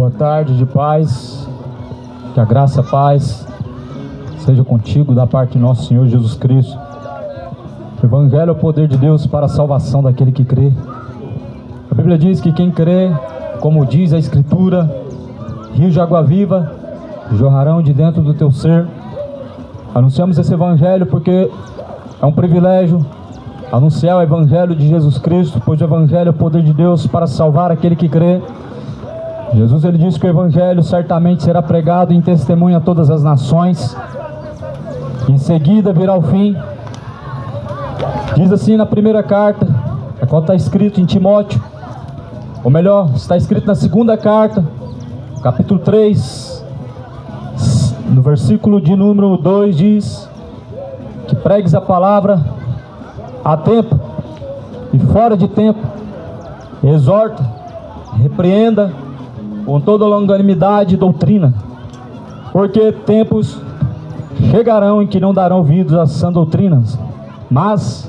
Boa tarde de paz, que a graça, a paz seja contigo da parte de nosso Senhor Jesus Cristo. O Evangelho é o poder de Deus para a salvação daquele que crê. A Bíblia diz que quem crê, como diz a Escritura, rios de água viva jorrarão de dentro do teu ser. Anunciamos esse Evangelho porque é um privilégio anunciar o Evangelho de Jesus Cristo, pois o Evangelho é o poder de Deus para salvar aquele que crê. Jesus ele disse que o Evangelho certamente será pregado em testemunho a todas as nações. Em seguida virá o fim. Diz assim na primeira carta, a qual está escrito em Timóteo, ou melhor, está escrito na segunda carta, capítulo 3, no versículo de número 2, diz que pregues a palavra a tempo e fora de tempo, exorta, repreenda com toda longanimidade e doutrina, porque tempos chegarão em que não darão ouvidos às sãs doutrinas, mas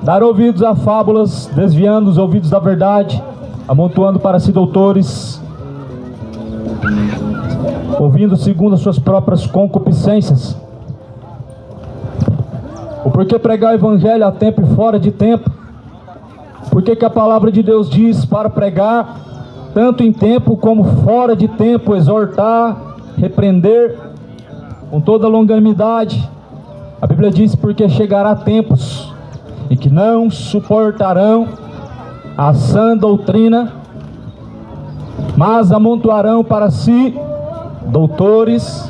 darão ouvidos a fábulas, desviando os ouvidos da verdade, amontoando para si doutores, ouvindo segundo as suas próprias concupiscências. O porquê pregar o Evangelho a tempo e fora de tempo? Porque que a palavra de Deus diz para pregar tanto em tempo como fora de tempo, exortar, repreender com toda longanimidade. A Bíblia diz porque chegará tempos em que não suportarão a sã doutrina, mas amontoarão para si doutores,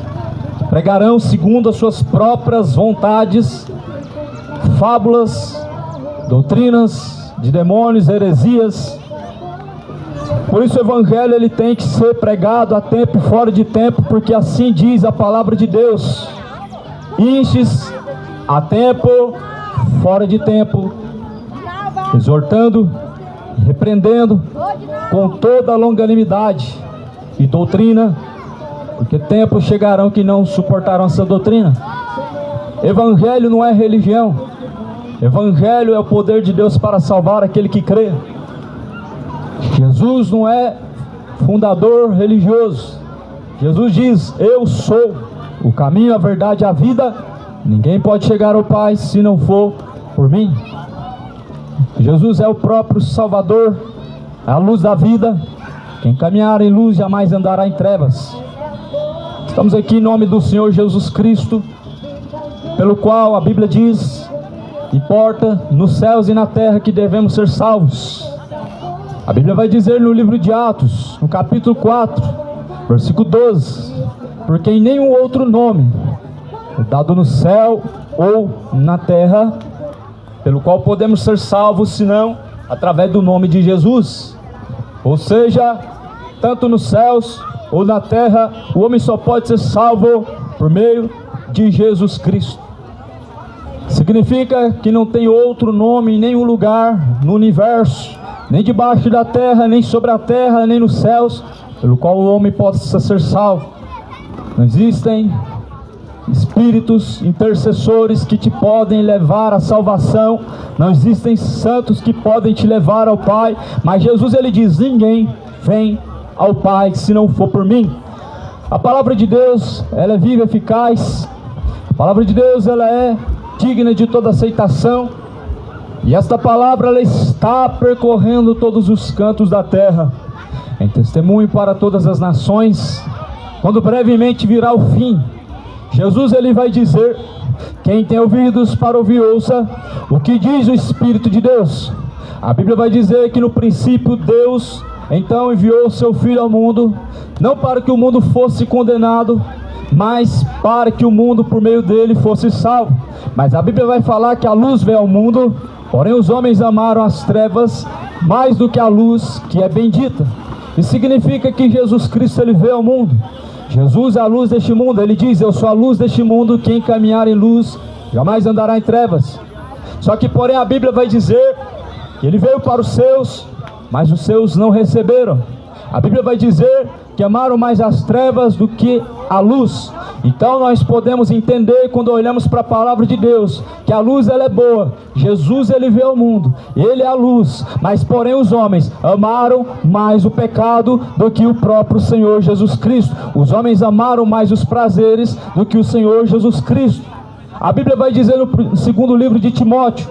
pregarão segundo as suas próprias vontades, fábulas, doutrinas de demônios, heresias. Por isso o Evangelho ele tem que ser pregado a tempo e fora de tempo, porque assim diz a palavra de Deus: enches a tempo, fora de tempo, exortando, repreendendo com toda longanimidade e doutrina, porque tempos chegarão que não suportarão essa doutrina. Evangelho não é religião. Evangelho é o poder de Deus para salvar aquele que crê. Jesus não é fundador religioso. Jesus diz: eu sou o caminho, a verdade e a vida. Ninguém pode chegar ao Pai se não for por mim. Jesus é o próprio Salvador, a luz da vida. Quem caminhar em luz jamais andará em trevas. Estamos aqui em nome do Senhor Jesus Cristo, pelo qual a Bíblia diz: importa nos céus e na terra que devemos ser salvos. A Bíblia vai dizer no livro de Atos, no capítulo 4, versículo 12: porque em nenhum outro nome dado no céu ou na terra, pelo qual podemos ser salvos, senão através do nome de Jesus. Ou seja, tanto nos céus ou na terra, o homem só pode ser salvo por meio de Jesus Cristo. Significa que não tem outro nome em nenhum lugar no universo, nem debaixo da terra, nem sobre a terra, nem nos céus, pelo qual o homem possa ser salvo. Não existem espíritos intercessores que te podem levar à salvação, não existem santos que podem te levar ao Pai, mas Jesus ele diz: ninguém vem ao Pai se não for por mim. A palavra de Deus, ela é viva e eficaz. A palavra de Deus, ela é digna de toda aceitação, e esta palavra ela está percorrendo todos os cantos da terra, em testemunho para todas as nações. Quando brevemente virá o fim, Jesus ele vai dizer: quem tem ouvidos para ouvir, ouça o que diz o Espírito de Deus. A Bíblia vai dizer que no princípio Deus então enviou o seu Filho ao mundo, não para que o mundo fosse condenado, mas para que o mundo por meio dele fosse salvo. Mas a Bíblia vai falar que a luz veio ao mundo, porém os homens amaram as trevas mais do que a luz, que é bendita. Isso significa que Jesus Cristo ele veio ao mundo. Jesus é a luz deste mundo. Ele diz: eu sou a luz deste mundo, quem caminhar em luz jamais andará em trevas. Só que porém a Bíblia vai dizer que ele veio para os seus, mas os seus não receberam. A Bíblia vai dizer que amaram mais as trevas do que a luz. Então nós podemos entender, quando olhamos para a palavra de Deus, que a luz ela é boa. Jesus ele veio ao mundo, ele é a luz, mas porém os homens amaram mais o pecado do que o próprio Senhor Jesus Cristo. Os homens amaram mais os prazeres do que o Senhor Jesus Cristo. A Bíblia vai dizer no segundo livro de Timóteo,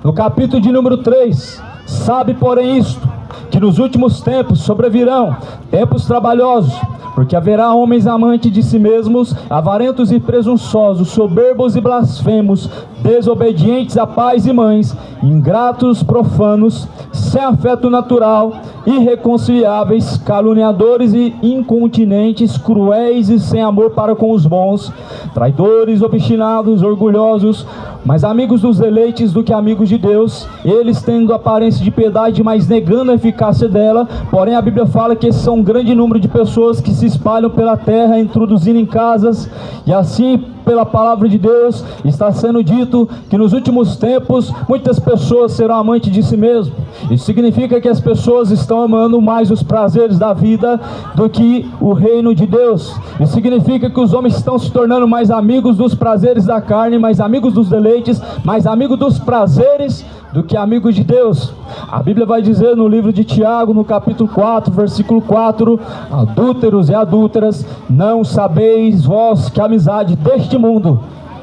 no capítulo de número 3, sabe porém isto, que nos últimos tempos sobrevirão tempos trabalhosos, porque haverá homens amantes de si mesmos, avarentos e presunçosos, soberbos e blasfemos, desobedientes a pais e mães, ingratos, profanos, sem afeto natural, irreconciliáveis, caluniadores e incontinentes, cruéis e sem amor para com os bons, traidores, obstinados, orgulhosos, mais amigos dos eleitos do que amigos de Deus, eles tendo aparência de piedade, mas negando a eficácia dela. Porém a Bíblia fala que esses são um grande número de pessoas que se espalham pela terra, introduzindo em casas, e assim pela palavra de Deus está sendo dito que nos últimos tempos muitas pessoas serão amantes de si mesmo. Isso significa que as pessoas estão amando mais os prazeres da vida do que o reino de Deus. Isso significa que os homens estão se tornando mais amigos dos prazeres da carne, mais amigos dos deleites, mais amigos dos prazeres do que amigos de Deus. A Bíblia vai dizer no livro de Tiago, no capítulo 4, versículo 4, adúlteros e adúlteras, não sabeis vós que a amizade deste mundo,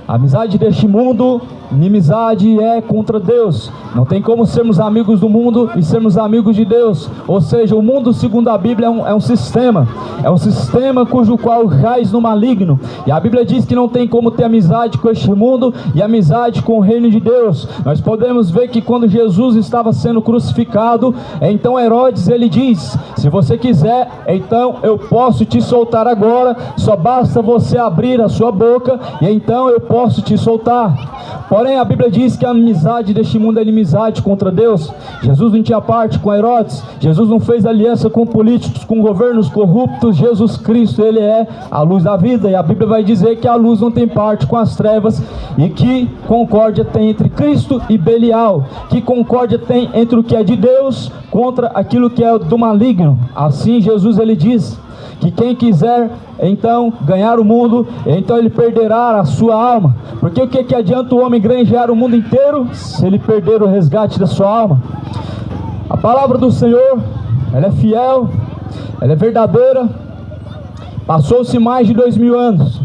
a amizade deste mundo, inimizade é contra Deus. Não tem como sermos amigos do mundo e sermos amigos de Deus. Ou seja, o mundo, segundo a Bíblia, é um sistema cujo qual jaz no maligno. E a Bíblia diz que não tem como ter amizade com este mundo e amizade com o reino de Deus. Nós podemos ver que quando Jesus estava sendo crucificado, então Herodes ele diz: se você quiser, então eu posso te soltar agora, só basta você abrir a sua boca e então eu posso te soltar. Porém a Bíblia diz que a amizade deste mundo é inimizade contra Deus. Jesus não tinha parte com Herodes, Jesus não fez aliança com políticos, com governos corruptos. Jesus Cristo, ele é a luz da vida, e a Bíblia vai dizer que a luz não tem parte com as trevas, e que concórdia tem entre Cristo e Belial, que concórdia tem entre o que é de Deus contra aquilo que é do maligno. Assim Jesus ele diz que quem quiser então ganhar o mundo, então ele perderá a sua alma. Porque o que adianta o homem granjear o mundo inteiro se ele perder o resgate da sua alma? A palavra do Senhor, ela é fiel, ela é verdadeira. Passou-se mais de 2000 anos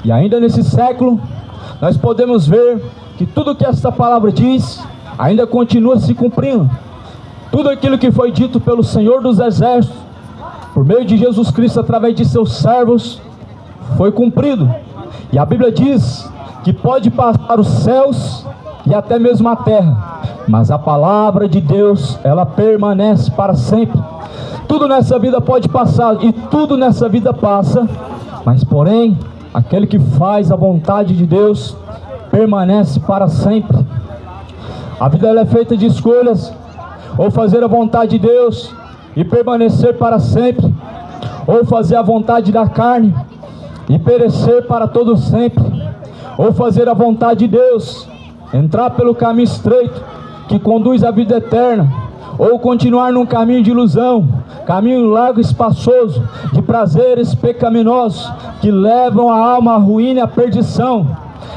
e ainda nesse século nós podemos ver que tudo que esta palavra diz ainda continua se cumprindo. Tudo aquilo que foi dito pelo Senhor dos Exércitos por meio de Jesus Cristo, através de seus servos, foi cumprido. E a Bíblia diz que pode passar os céus e até mesmo a terra, mas a palavra de Deus, ela permanece para sempre. Tudo nessa vida pode passar, e tudo nessa vida passa, mas porém, aquele que faz a vontade de Deus, permanece para sempre. A vida ela é feita de escolhas: ou fazer a vontade de Deus e permanecer para sempre, ou fazer a vontade da carne e perecer para todo sempre. Ou fazer a vontade de Deus, entrar pelo caminho estreito que conduz à vida eterna, ou continuar num caminho de ilusão, caminho largo e espaçoso, de prazeres pecaminosos que levam a alma à ruína e à perdição.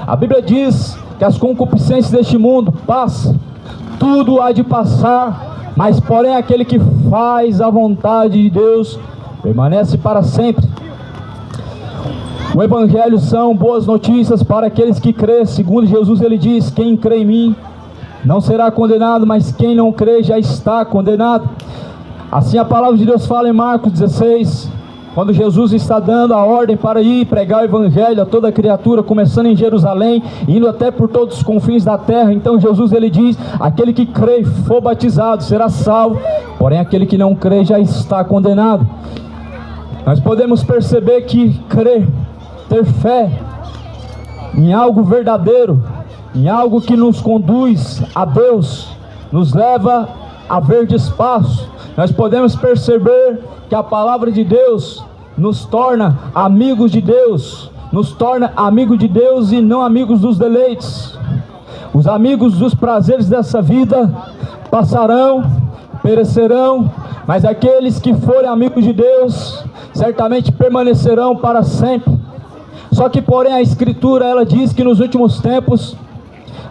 A Bíblia diz que as concupiscências deste mundo passam, tudo há de passar, mas porém aquele que faz a vontade de Deus permanece para sempre. O Evangelho são boas notícias para aqueles que crêem. Segundo Jesus ele diz: quem crê em mim não será condenado, mas quem não crê já está condenado. Assim a palavra de Deus fala em Marcos 16, quando Jesus está dando a ordem para ir pregar o Evangelho a toda criatura, começando em Jerusalém, indo até por todos os confins da terra. Então Jesus ele diz: aquele que crê e for batizado será salvo, porém aquele que não crê já está condenado. Nós podemos perceber que crer, ter fé em algo verdadeiro, em algo que nos conduz a Deus, nos leva a verdes passos. Nós podemos perceber que a palavra de Deus nos torna amigos de Deus, nos torna amigos de Deus e não amigos dos deleites. Os amigos dos prazeres dessa vida passarão, perecerão, mas aqueles que forem amigos de Deus certamente permanecerão para sempre. Só que, porém, a Escritura, ela diz que nos últimos tempos,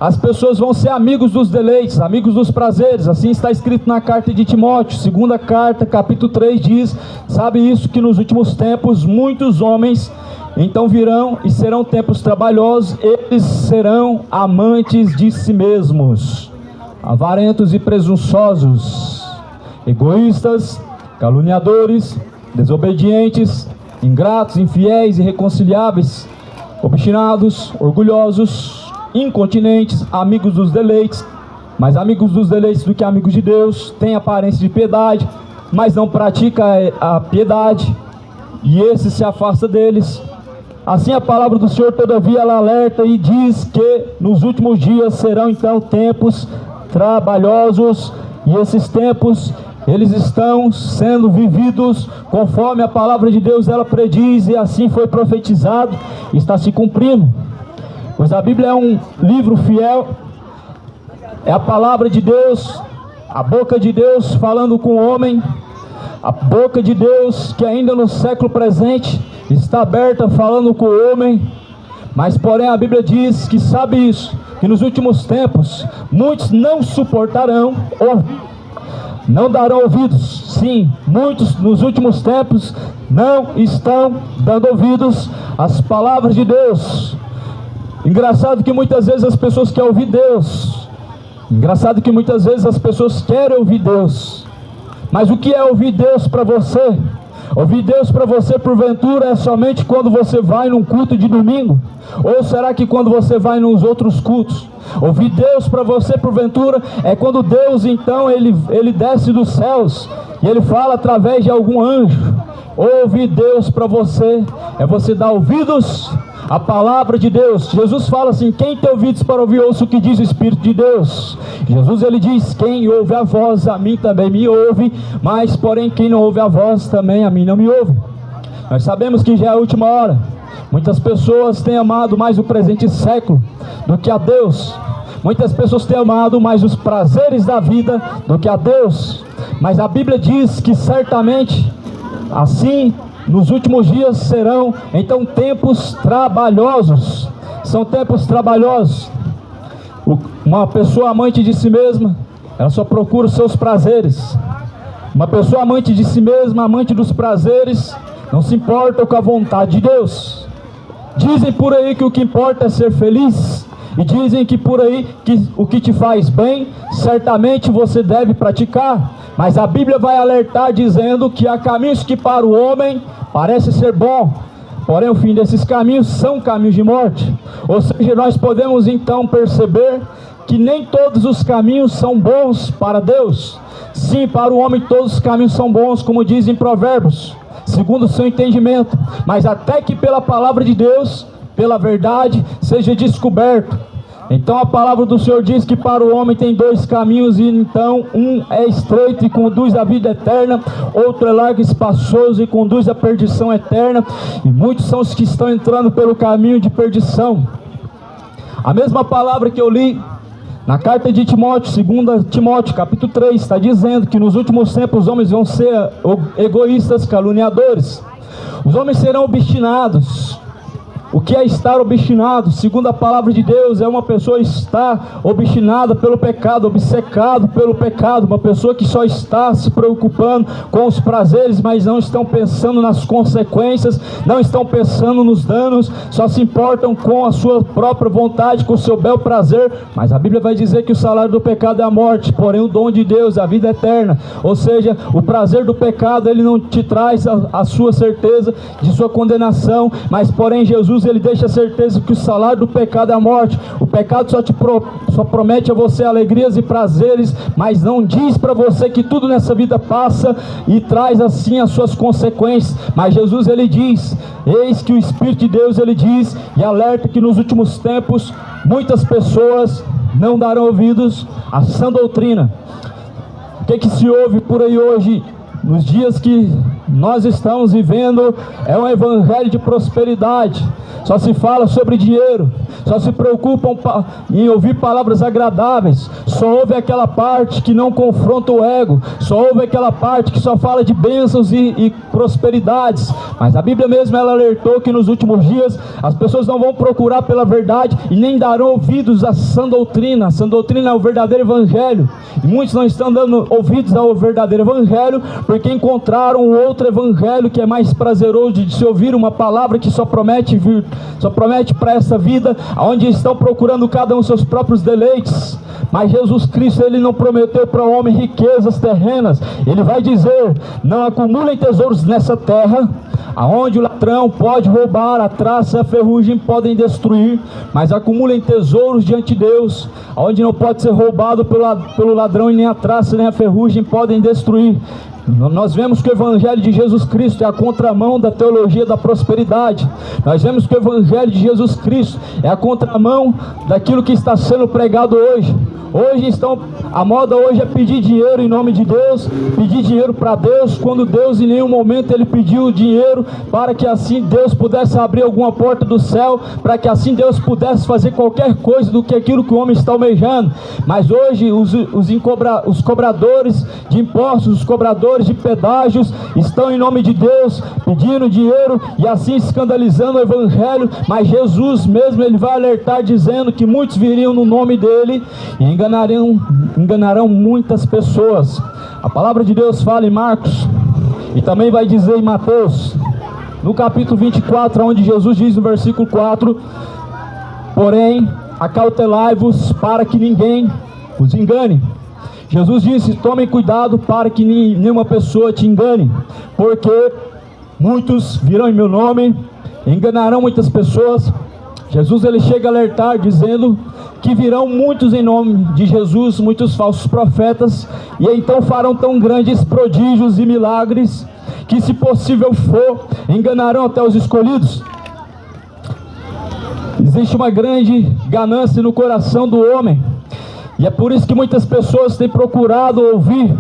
as pessoas vão ser amigos dos deleites, amigos dos prazeres. Assim está escrito na carta de Timóteo, segunda carta, capítulo 3, diz: sabe isso, que nos últimos tempos, muitos homens então virão e serão tempos trabalhosos, eles serão amantes de si mesmos, avarentos e presunçosos, egoístas, caluniadores, desobedientes, ingratos, infiéis, irreconciliáveis, obstinados, orgulhosos, incontinentes, amigos dos deleites, mais amigos dos deleites do que amigos de Deus, têm aparência de piedade, mas não pratica a piedade, e esse se afasta deles. Assim a palavra do Senhor, todavia, ela alerta e diz que nos últimos dias serão então tempos trabalhosos, e esses tempos, eles estão sendo vividos conforme a palavra de Deus ela prediz, e assim foi profetizado, está se cumprindo. Pois a Bíblia é um livro fiel, é a palavra de Deus, a boca de Deus falando com o homem, a boca de Deus que ainda no século presente está aberta falando com o homem. Mas porém a Bíblia diz que sabe isso, que nos últimos tempos muitos não suportarão ou não darão ouvidos. Sim, muitos nos últimos tempos não estão dando ouvidos às palavras de Deus. Engraçado que muitas vezes as pessoas querem ouvir Deus. Engraçado que muitas vezes as pessoas querem ouvir Deus. Mas o que é ouvir Deus para você? Ouvir Deus para você, porventura, é somente quando você vai num culto de domingo? Ou será que quando você vai nos outros cultos? Ouvir Deus para você, porventura, é quando Deus, então, ele desce dos céus e ele fala através de algum anjo. Ouvir Deus para você é você dar ouvidos à palavra de Deus. Jesus fala assim: quem tem ouvidos para ouvir, ouça o que diz o Espírito de Deus. Jesus, ele diz: quem ouve a voz, a mim também me ouve, mas porém quem não ouve a voz, também a mim não me ouve. Nós sabemos que já é a última hora. Muitas pessoas têm amado mais o presente século do que a Deus. Muitas pessoas têm amado mais os prazeres da vida do que a Deus. Mas a Bíblia diz que certamente assim nos últimos dias serão então tempos trabalhosos. São tempos trabalhosos. Uma pessoa amante de si mesma, ela só procura os seus prazeres. Uma pessoa amante de si mesma, amante dos prazeres, não se importa com a vontade de Deus. Dizem por aí que o que importa é ser feliz, e dizem que por aí que o que te faz bem, certamente você deve praticar. Mas a Bíblia vai alertar dizendo que há caminhos que para o homem parece ser bom, porém o fim desses caminhos são caminhos de morte. Ou seja, nós podemos então perceber que nem todos os caminhos são bons para Deus. Sim, para o homem todos os caminhos são bons, como diz em Provérbios, segundo o seu entendimento, mas até que pela palavra de Deus, pela verdade, seja descoberto. Então a palavra do Senhor diz que para o homem tem dois caminhos, e então um é estreito e conduz à vida eterna, outro é largo e espaçoso e conduz à perdição eterna, e muitos são os que estão entrando pelo caminho de perdição. A mesma palavra que eu li na carta de Timóteo, 2 Timóteo, capítulo 3, está dizendo que nos últimos tempos os homens vão ser egoístas, caluniadores. Os homens serão obstinados. O que é estar obstinado? Segundo a palavra de Deus, é uma pessoa estar obstinada pelo pecado, obcecado pelo pecado. Uma pessoa que só está se preocupando com os prazeres, mas não estão pensando nas consequências, não estão pensando nos danos, só se importam com a sua própria vontade, com o seu bel prazer. Mas a Bíblia vai dizer que o salário do pecado é a morte, porém o dom de Deus é a vida eterna. Ou seja, o prazer do pecado, ele não te traz a sua certeza de sua condenação, mas porém Jesus, ele deixa a certeza que o salário do pecado é a morte. O pecado só promete a você alegrias e prazeres, mas não diz para você que tudo nessa vida passa e traz assim as suas consequências. Mas Jesus, ele diz, eis que o Espírito de Deus, ele diz e alerta que nos últimos tempos muitas pessoas não darão ouvidos à sã doutrina. O que se ouve por aí hoje, nos dias que nós estamos vivendo, é um evangelho de prosperidade. Só se fala sobre dinheiro, só se preocupam em ouvir palavras agradáveis, só ouve aquela parte que não confronta o ego, só ouve aquela parte que só fala de bênçãos e prosperidades. Mas a Bíblia mesmo, ela alertou que nos últimos dias as pessoas não vão procurar pela verdade e nem darão ouvidos à sã doutrina. A sã doutrina é o verdadeiro evangelho, e muitos não estão dando ouvidos ao verdadeiro evangelho porque encontraram outro evangelho que é mais prazeroso de se ouvir, uma palavra que só promete para essa vida, onde estão procurando cada um seus próprios deleites. Mas Jesus Cristo, ele não prometeu para o homem riquezas terrenas. Ele vai dizer: não acumulem tesouros nessa terra, aonde o ladrão pode roubar, a traça e a ferrugem podem destruir, mas acumulem tesouros diante de Deus, aonde não pode ser roubado pelo ladrão, e nem a traça nem a ferrugem podem destruir. Nós vemos que o evangelho de Jesus Cristo é a contramão da teologia da prosperidade. Nós vemos que o evangelho de Jesus Cristo é a contramão daquilo que está sendo pregado hoje. A moda hoje é pedir dinheiro em nome de Deus, pedir dinheiro para Deus, quando Deus em nenhum momento ele pediu dinheiro para que assim Deus pudesse abrir alguma porta do céu, para que assim Deus pudesse fazer qualquer coisa do que aquilo que o homem está almejando. Mas hoje os cobradores de impostos, os cobradores de pedágios estão em nome de Deus pedindo dinheiro e assim escandalizando o evangelho. Mas Jesus mesmo, ele vai alertar dizendo que muitos viriam no nome dele e enganarão muitas pessoas. A palavra de Deus fala em Marcos e também vai dizer em Mateus, no capítulo 24, onde Jesus diz no versículo 4: porém acautelai-vos para que ninguém os engane. Jesus disse: tomem cuidado para que nenhuma pessoa te engane, porque muitos virão em meu nome, enganarão muitas pessoas. Jesus, ele chega a alertar dizendo que virão muitos em nome de Jesus, muitos falsos profetas, e então farão tão grandes prodígios e milagres que, se possível for, enganarão até os escolhidos. Existe uma grande ganância no coração do homem, e é por isso que muitas pessoas têm procurado ouvir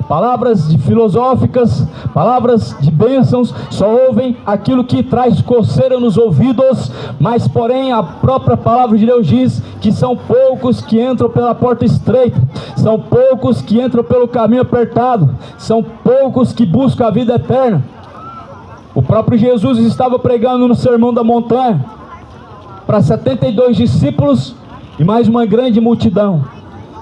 palavras filosóficas, palavras de bênçãos, só ouvem aquilo que traz coceira nos ouvidos. Mas porém a própria palavra de Deus diz que são poucos que entram pela porta estreita, são poucos que entram pelo caminho apertado, são poucos que buscam a vida eterna. O próprio Jesus estava pregando no Sermão da Montanha para 72 discípulos e mais uma grande multidão.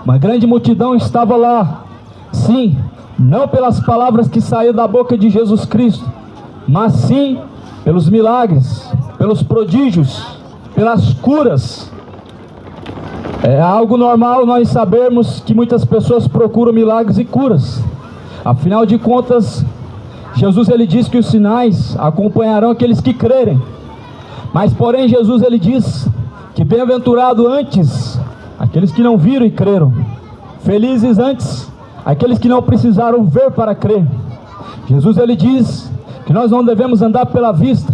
Uma grande multidão estava lá, sim, não pelas palavras que saíram da boca de Jesus Cristo, mas sim pelos milagres, pelos prodígios, pelas curas. É algo normal nós sabermos que muitas pessoas procuram milagres e curas. Afinal de contas, Jesus, ele diz que os sinais acompanharão aqueles que crerem. Mas porém Jesus, ele diz que bem-aventurado antes aqueles que não viram e creram, felizes antes aqueles que não precisaram ver para crer. Jesus, ele diz que nós não devemos andar pela vista,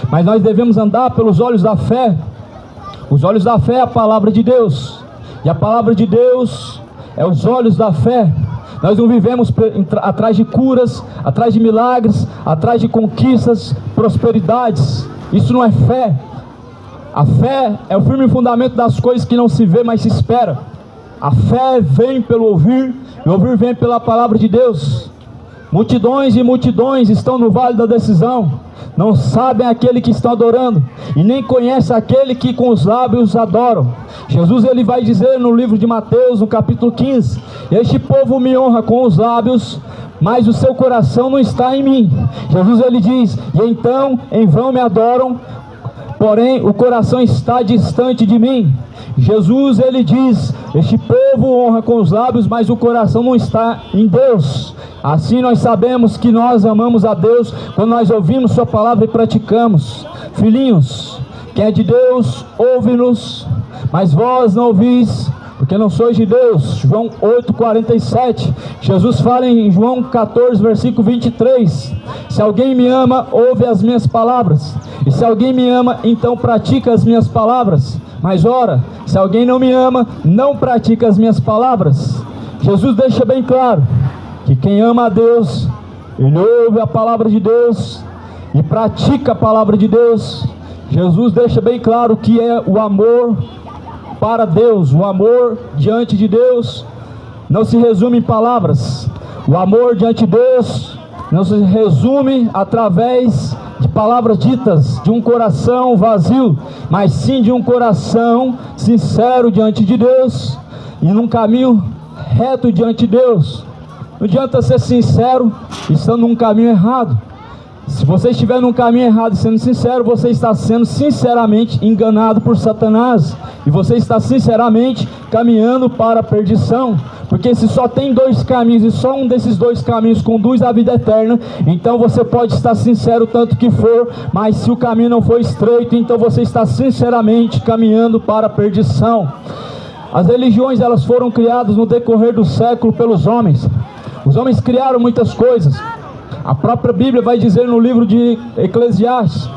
mas nós devemos andar pelos olhos da fé. Os olhos da fé é a palavra de Deus, e a palavra de Deus é os olhos da fé. Nós não vivemos atrás de curas, atrás de milagres, atrás de conquistas, prosperidades. Isso não é fé. A fé é o firme fundamento das coisas que não se vê, mas se espera. A fé vem pelo ouvir, e o ouvir vem pela palavra de Deus. Multidões e multidões estão no vale da decisão, não sabem aquele que estão adorando, e nem conhecem aquele que com os lábios adoram. Jesus, ele vai dizer no livro de Mateus, no capítulo 15: este povo me honra com os lábios, mas o seu coração não está em mim. Jesus, ele diz: e então em vão me adoram, porém o coração está distante de mim. Jesus, ele diz: este povo honra com os lábios, mas o coração não está em Deus. Assim nós sabemos que nós amamos a Deus quando nós ouvimos sua palavra e praticamos. Filhinhos, quem é de Deus, ouve-nos, mas vós não ouvis, porque não sois de Deus. João 8,47. Jesus fala em João 14, versículo 23: se alguém me ama, ouve as minhas palavras, e se alguém me ama, então pratica as minhas palavras. Mas ora, se alguém não me ama, não pratica as minhas palavras. Jesus deixa bem claro que quem ama a Deus, ele ouve a palavra de Deus e pratica a palavra de Deus. Jesus deixa bem claro que é o amor para Deus, o amor diante de Deus não se resume em palavras. O amor diante de Deus não se resume através de palavras ditas, de um coração vazio, mas sim de um coração sincero diante de Deus e num caminho reto diante de Deus. Não adianta ser sincero estando num caminho errado. Se você estiver num caminho errado e sendo sincero, você está sendo sinceramente enganado por Satanás, e você está sinceramente caminhando para a perdição, porque se só tem dois caminhos e só um desses dois caminhos conduz à vida eterna, então você pode estar sincero tanto que for, mas se o caminho não for estreito, então você está sinceramente caminhando para a perdição. As religiões, elas foram criadas no decorrer do século pelos homens. Os homens criaram muitas coisas. A própria Bíblia vai dizer no livro de Eclesiastes,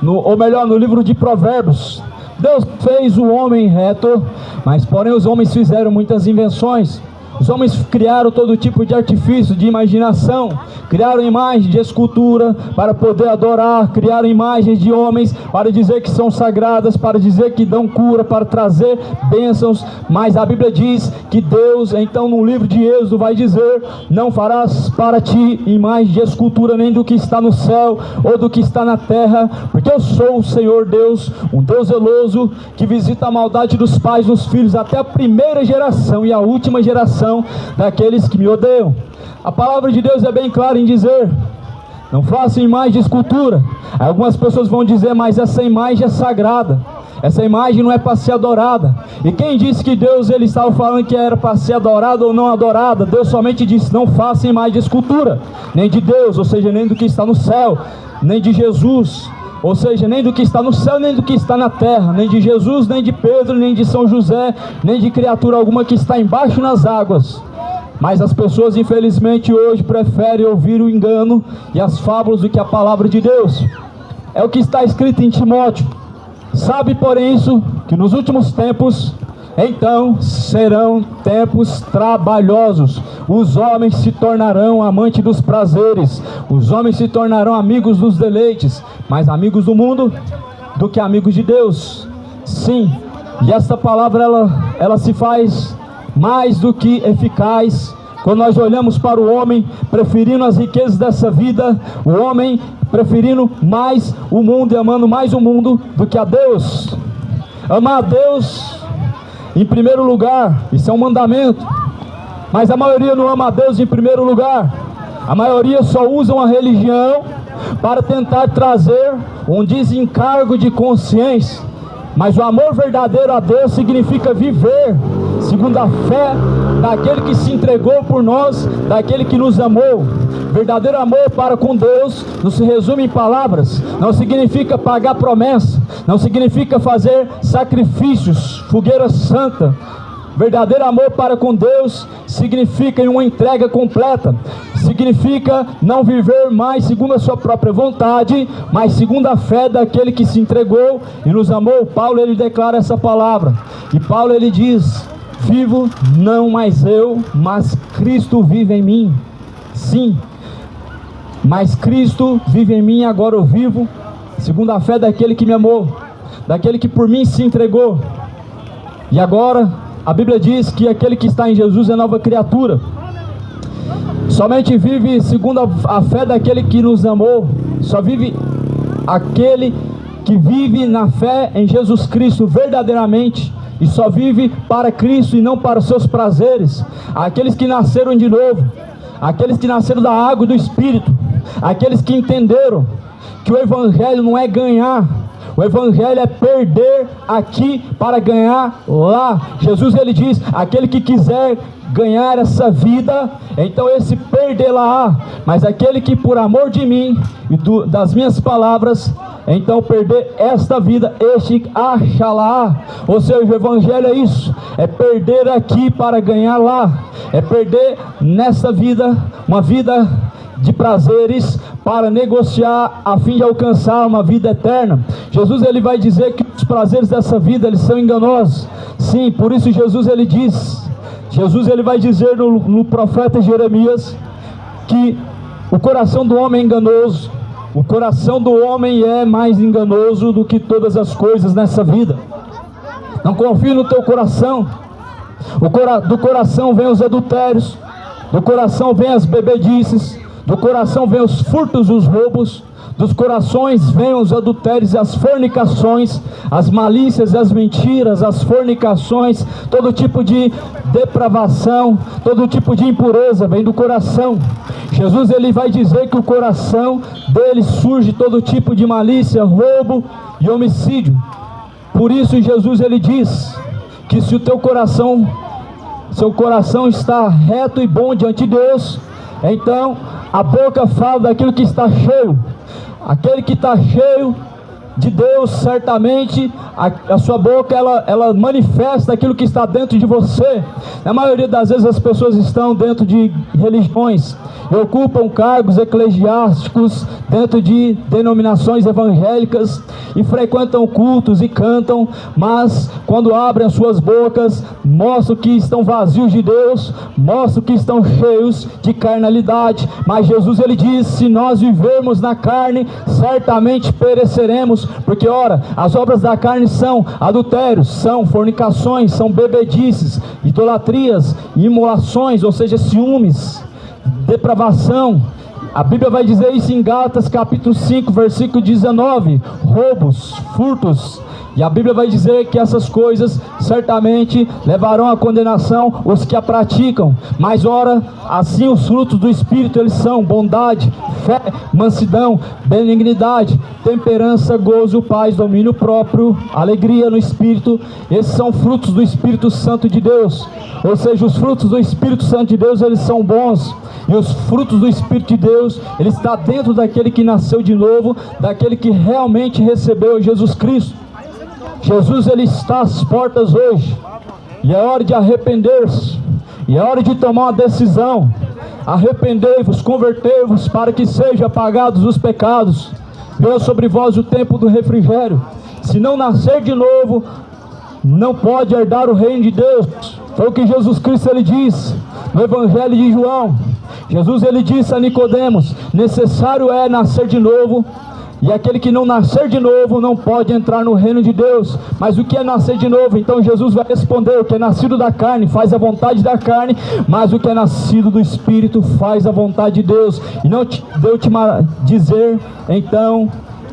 no livro de Provérbios, Deus fez o homem reto, mas porém os homens fizeram muitas invenções. Os homens criaram todo tipo de artifício, de imaginação, criaram imagens de escultura para poder adorar, criaram imagens de homens para dizer que são sagradas, para dizer que dão cura, para trazer bênçãos, mas a Bíblia diz que Deus, então no livro de Êxodo vai dizer: não farás para ti imagem de escultura nem do que está no céu ou do que está na terra, porque eu sou o Senhor Deus, um Deus zeloso, que visita a maldade dos pais nos filhos até a primeira geração e a última geração daqueles que me odeiam. A palavra de Deus é bem clara em dizer: não façam imagem de escultura. Algumas pessoas vão dizer: mas essa imagem é sagrada, essa imagem não é para ser adorada. E quem disse que Deus ele estava falando que era para ser adorada ou não adorada? Deus somente disse: não façam imagem de escultura, nem de Deus, ou seja, nem do que está no céu, nem de Jesus, ou seja, nem do que está no céu, nem do que está na terra, nem de Jesus, nem de Pedro, nem de São José, nem de criatura alguma que está embaixo nas águas. Mas as pessoas, infelizmente, hoje preferem ouvir o engano e as fábulas do que a palavra de Deus. É o que está escrito em Timóteo. Sabe, porém, isso, que nos últimos tempos, então, serão tempos trabalhosos. Os homens se tornarão amantes dos prazeres, os homens se tornarão amigos dos deleites, mais amigos do mundo do que amigos de Deus. Sim, e essa palavra ela se faz mais do que eficaz quando nós olhamos para o homem preferindo as riquezas dessa vida, o homem preferindo mais o mundo e amando mais o mundo do que a Deus. Amar a Deus em primeiro lugar, isso é um mandamento, mas a maioria não ama a Deus em primeiro lugar. A maioria só usa a religião para tentar trazer um desencargo de consciência, mas o amor verdadeiro a Deus significa viver segundo a fé daquele que se entregou por nós, daquele que nos amou. Verdadeiro amor para com Deus não se resume em palavras, não significa pagar promessa, não significa fazer sacrifícios, fogueira santa. Verdadeiro amor para com Deus significa uma entrega completa, significa não viver mais segundo a sua própria vontade, mas segundo a fé daquele que se entregou e nos amou. Paulo ele declara essa palavra, e Paulo ele diz: vivo não mais eu, mas Cristo vive em mim. Sim, mas Cristo vive em mim, agora eu vivo segundo a fé daquele que me amou, daquele que por mim se entregou. E agora a Bíblia diz que aquele que está em Jesus é nova criatura. Somente vive segundo a fé daquele que nos amou. Só vive aquele que vive na fé em Jesus Cristo verdadeiramente, e só vive para Cristo e não para os seus prazeres. Aqueles que nasceram de novo, aqueles que nasceram da água e do Espírito, aqueles que entenderam que o Evangelho não é ganhar, o Evangelho é perder aqui para ganhar lá. Jesus ele diz: aquele que quiser ganhar essa vida, então esse perder-la-á, mas aquele que por amor de mim e das minhas palavras, então perder esta vida, este achará. Ou seja, o Evangelho é isso, é perder aqui para ganhar lá, é perder nessa vida, uma vida de prazeres, para negociar a fim de alcançar uma vida eterna. Jesus ele vai dizer que os prazeres dessa vida eles são enganosos. Sim, por isso Jesus ele vai dizer no profeta Jeremias que o coração do homem é enganoso, O coração do homem é mais enganoso do que todas as coisas nessa vida. Não confie no teu coração. Do coração vem os adultérios, do coração vem as bebedices, do coração vem os furtos e os roubos, dos corações vêm os adultérios e as fornicações, as malícias e as mentiras, as fornicações, todo tipo de depravação, todo tipo de impureza vem do coração. Jesus ele vai dizer que o coração dele surge todo tipo de malícia, roubo e homicídio. Por isso Jesus ele diz que se o teu coração, seu coração está reto e bom diante de Deus, então a boca fala daquilo que está cheio. Aquele que está cheio de Deus, certamente a sua boca ela manifesta aquilo que está dentro de você. Na maioria das vezes as pessoas estão dentro de religiões e ocupam cargos eclesiásticos dentro de denominações evangélicas e frequentam cultos e cantam, mas quando abrem as suas bocas mostram que estão vazios de Deus, mostram que estão cheios de carnalidade. Mas Jesus ele diz: se nós vivermos na carne, certamente pereceremos, porque ora, as obras da carne são adultérios, são fornicações, são bebedices, idolatrias, imolações, ou seja, ciúmes, depravação. A Bíblia vai dizer isso em Gálatas capítulo 5, versículo 19, roubos, furtos. E a Bíblia vai dizer que essas coisas certamente levarão à condenação os que a praticam. Mas ora, assim os frutos do Espírito eles são bondade, fé, mansidão, benignidade, temperança, gozo, paz, domínio próprio, alegria no Espírito. Esses são frutos do Espírito Santo de Deus. Ou seja, os frutos do Espírito Santo de Deus eles são bons. E os frutos do Espírito de Deus, ele está dentro daquele que nasceu de novo, daquele que realmente recebeu Jesus Cristo. Jesus ele está às portas hoje, e é hora de arrepender-se, e é hora de tomar uma decisão. Arrependei-vos, convertei-vos, para que sejam apagados os pecados. Venha sobre vós o tempo do refrigério. Se não nascer de novo, não pode herdar o reino de Deus. Foi o que Jesus Cristo ele disse no Evangelho de João. Jesus ele disse a Nicodemos: necessário é nascer de novo, e aquele que não nascer de novo não pode entrar no reino de Deus. Mas o que é nascer de novo? Então Jesus vai responder: o que é nascido da carne faz a vontade da carne, mas o que é nascido do Espírito faz a vontade de Deus. E não deu-te dizer então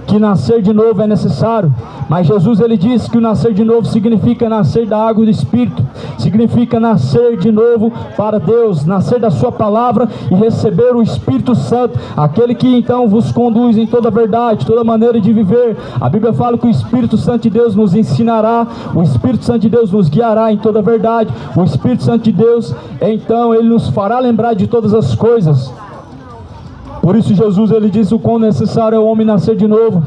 que nascer de novo é necessário. Mas Jesus ele disse que o nascer de novo significa nascer da água e do Espírito, significa nascer de novo para Deus, nascer da sua palavra e receber o Espírito Santo, aquele que então vos conduz em toda a verdade, toda maneira de viver. A Bíblia fala que o Espírito Santo de Deus nos ensinará, o Espírito Santo de Deus nos guiará em toda a verdade. O Espírito Santo de Deus, então, ele nos fará lembrar de todas as coisas. Por isso Jesus ele disse o quão necessário é o homem nascer de novo.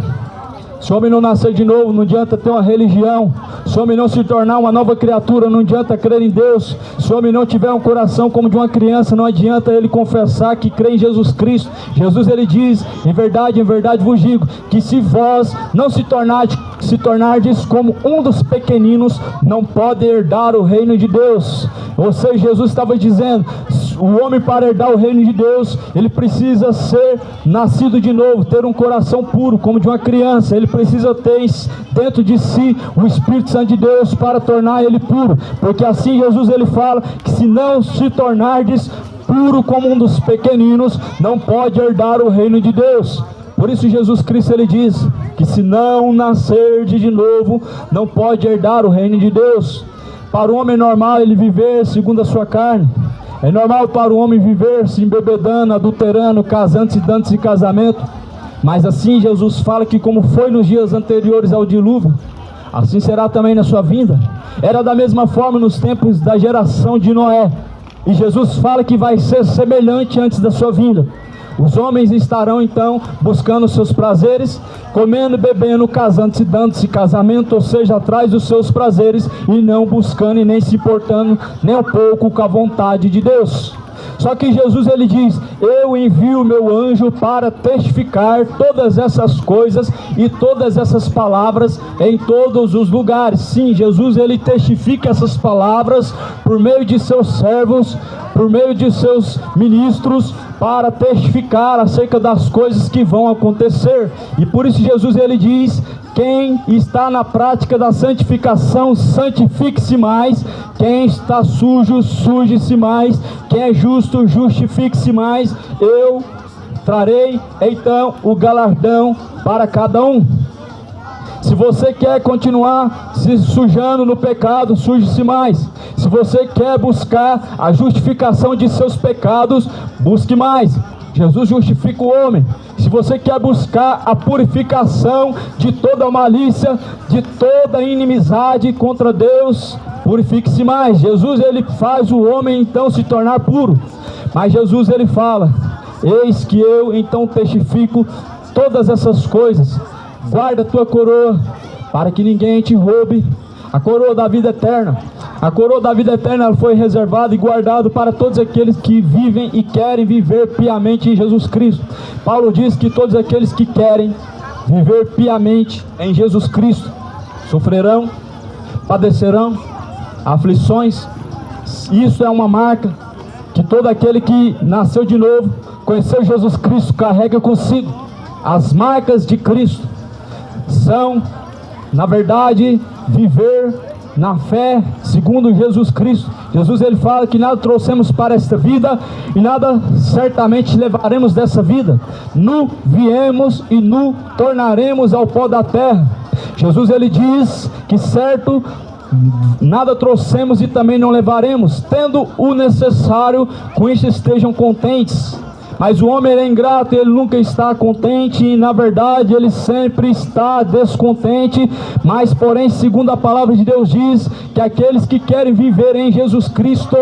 Se o homem não nascer de novo, não adianta ter uma religião. Se o homem não se tornar uma nova criatura, não adianta crer em Deus. Se o homem não tiver um coração como de uma criança, não adianta ele confessar que crê em Jesus Cristo. Jesus ele diz: em verdade vos digo, que se vós não se tornardes como um dos pequeninos, não pode herdar o reino de Deus. Ou seja, Jesus estava dizendo: o homem, para herdar o reino de Deus, ele precisa ser nascido de novo, ter um coração puro como de uma criança. Ele precisa ter dentro de si o Espírito Santo de Deus para tornar ele puro, porque assim Jesus ele fala que se não se tornardes puro como um dos pequeninos, não pode herdar o reino de Deus. Por isso Jesus Cristo ele diz que se não nascer de novo, não pode herdar o reino de Deus. Para o homem normal ele viver segundo a sua carne. É normal para o homem viver se embebedando, adulterando, casando-se, dando-se casamento. Mas assim Jesus fala que como foi nos dias anteriores ao dilúvio, assim será também na sua vinda. Era da mesma forma nos tempos da geração de Noé. E Jesus fala que vai ser semelhante antes da sua vinda. Os homens estarão então buscando seus prazeres, comendo, bebendo, casando-se, dando-se casamento, ou seja, atrás dos seus prazeres, e não buscando e nem se importando nem um pouco com a vontade de Deus. Só que Jesus ele diz: eu envio meu anjo para testificar todas essas coisas e todas essas palavras em todos os lugares. Sim, Jesus ele testifica essas palavras por meio de seus servos, por meio de seus ministros, para testificar acerca das coisas que vão acontecer. E por isso Jesus ele diz: quem está na prática da santificação, santifique-se mais. Quem está sujo, suje-se mais. Quem é justo, justifique-se mais. Eu trarei então o galardão para cada um. Se você quer continuar se sujando no pecado, suje-se mais. Se você quer buscar a justificação de seus pecados, busque mais. Jesus justifica o homem. Se você quer buscar a purificação de toda malícia, de toda inimizade contra Deus, purifique-se mais. Jesus ele faz o homem então se tornar puro. Mas Jesus ele fala: eis que eu então testifico todas essas coisas. Guarda a tua coroa, para que ninguém te roube a coroa da vida eterna. A coroa da vida eterna ela foi reservada e guardada para todos aqueles que vivem e querem viver piamente em Jesus Cristo. Paulo diz que todos aqueles que querem viver piamente em Jesus Cristo sofrerão, padecerão aflições. Isso é uma marca que todo aquele que nasceu de novo, conheceu Jesus Cristo, carrega consigo. As marcas de Cristo são, na verdade, viver na fé segundo Jesus Cristo. Jesus ele fala que nada trouxemos para esta vida e nada certamente levaremos dessa vida. Nu viemos e nu tornaremos ao pó da terra. Jesus ele diz que certo nada trouxemos e também não levaremos. Tendo o necessário, com isso estejam contentes. Mas o homem é ingrato, ele nunca está contente e na verdade ele sempre está descontente. Mas porém, segundo a palavra de Deus diz, que aqueles que querem viver em Jesus Cristo,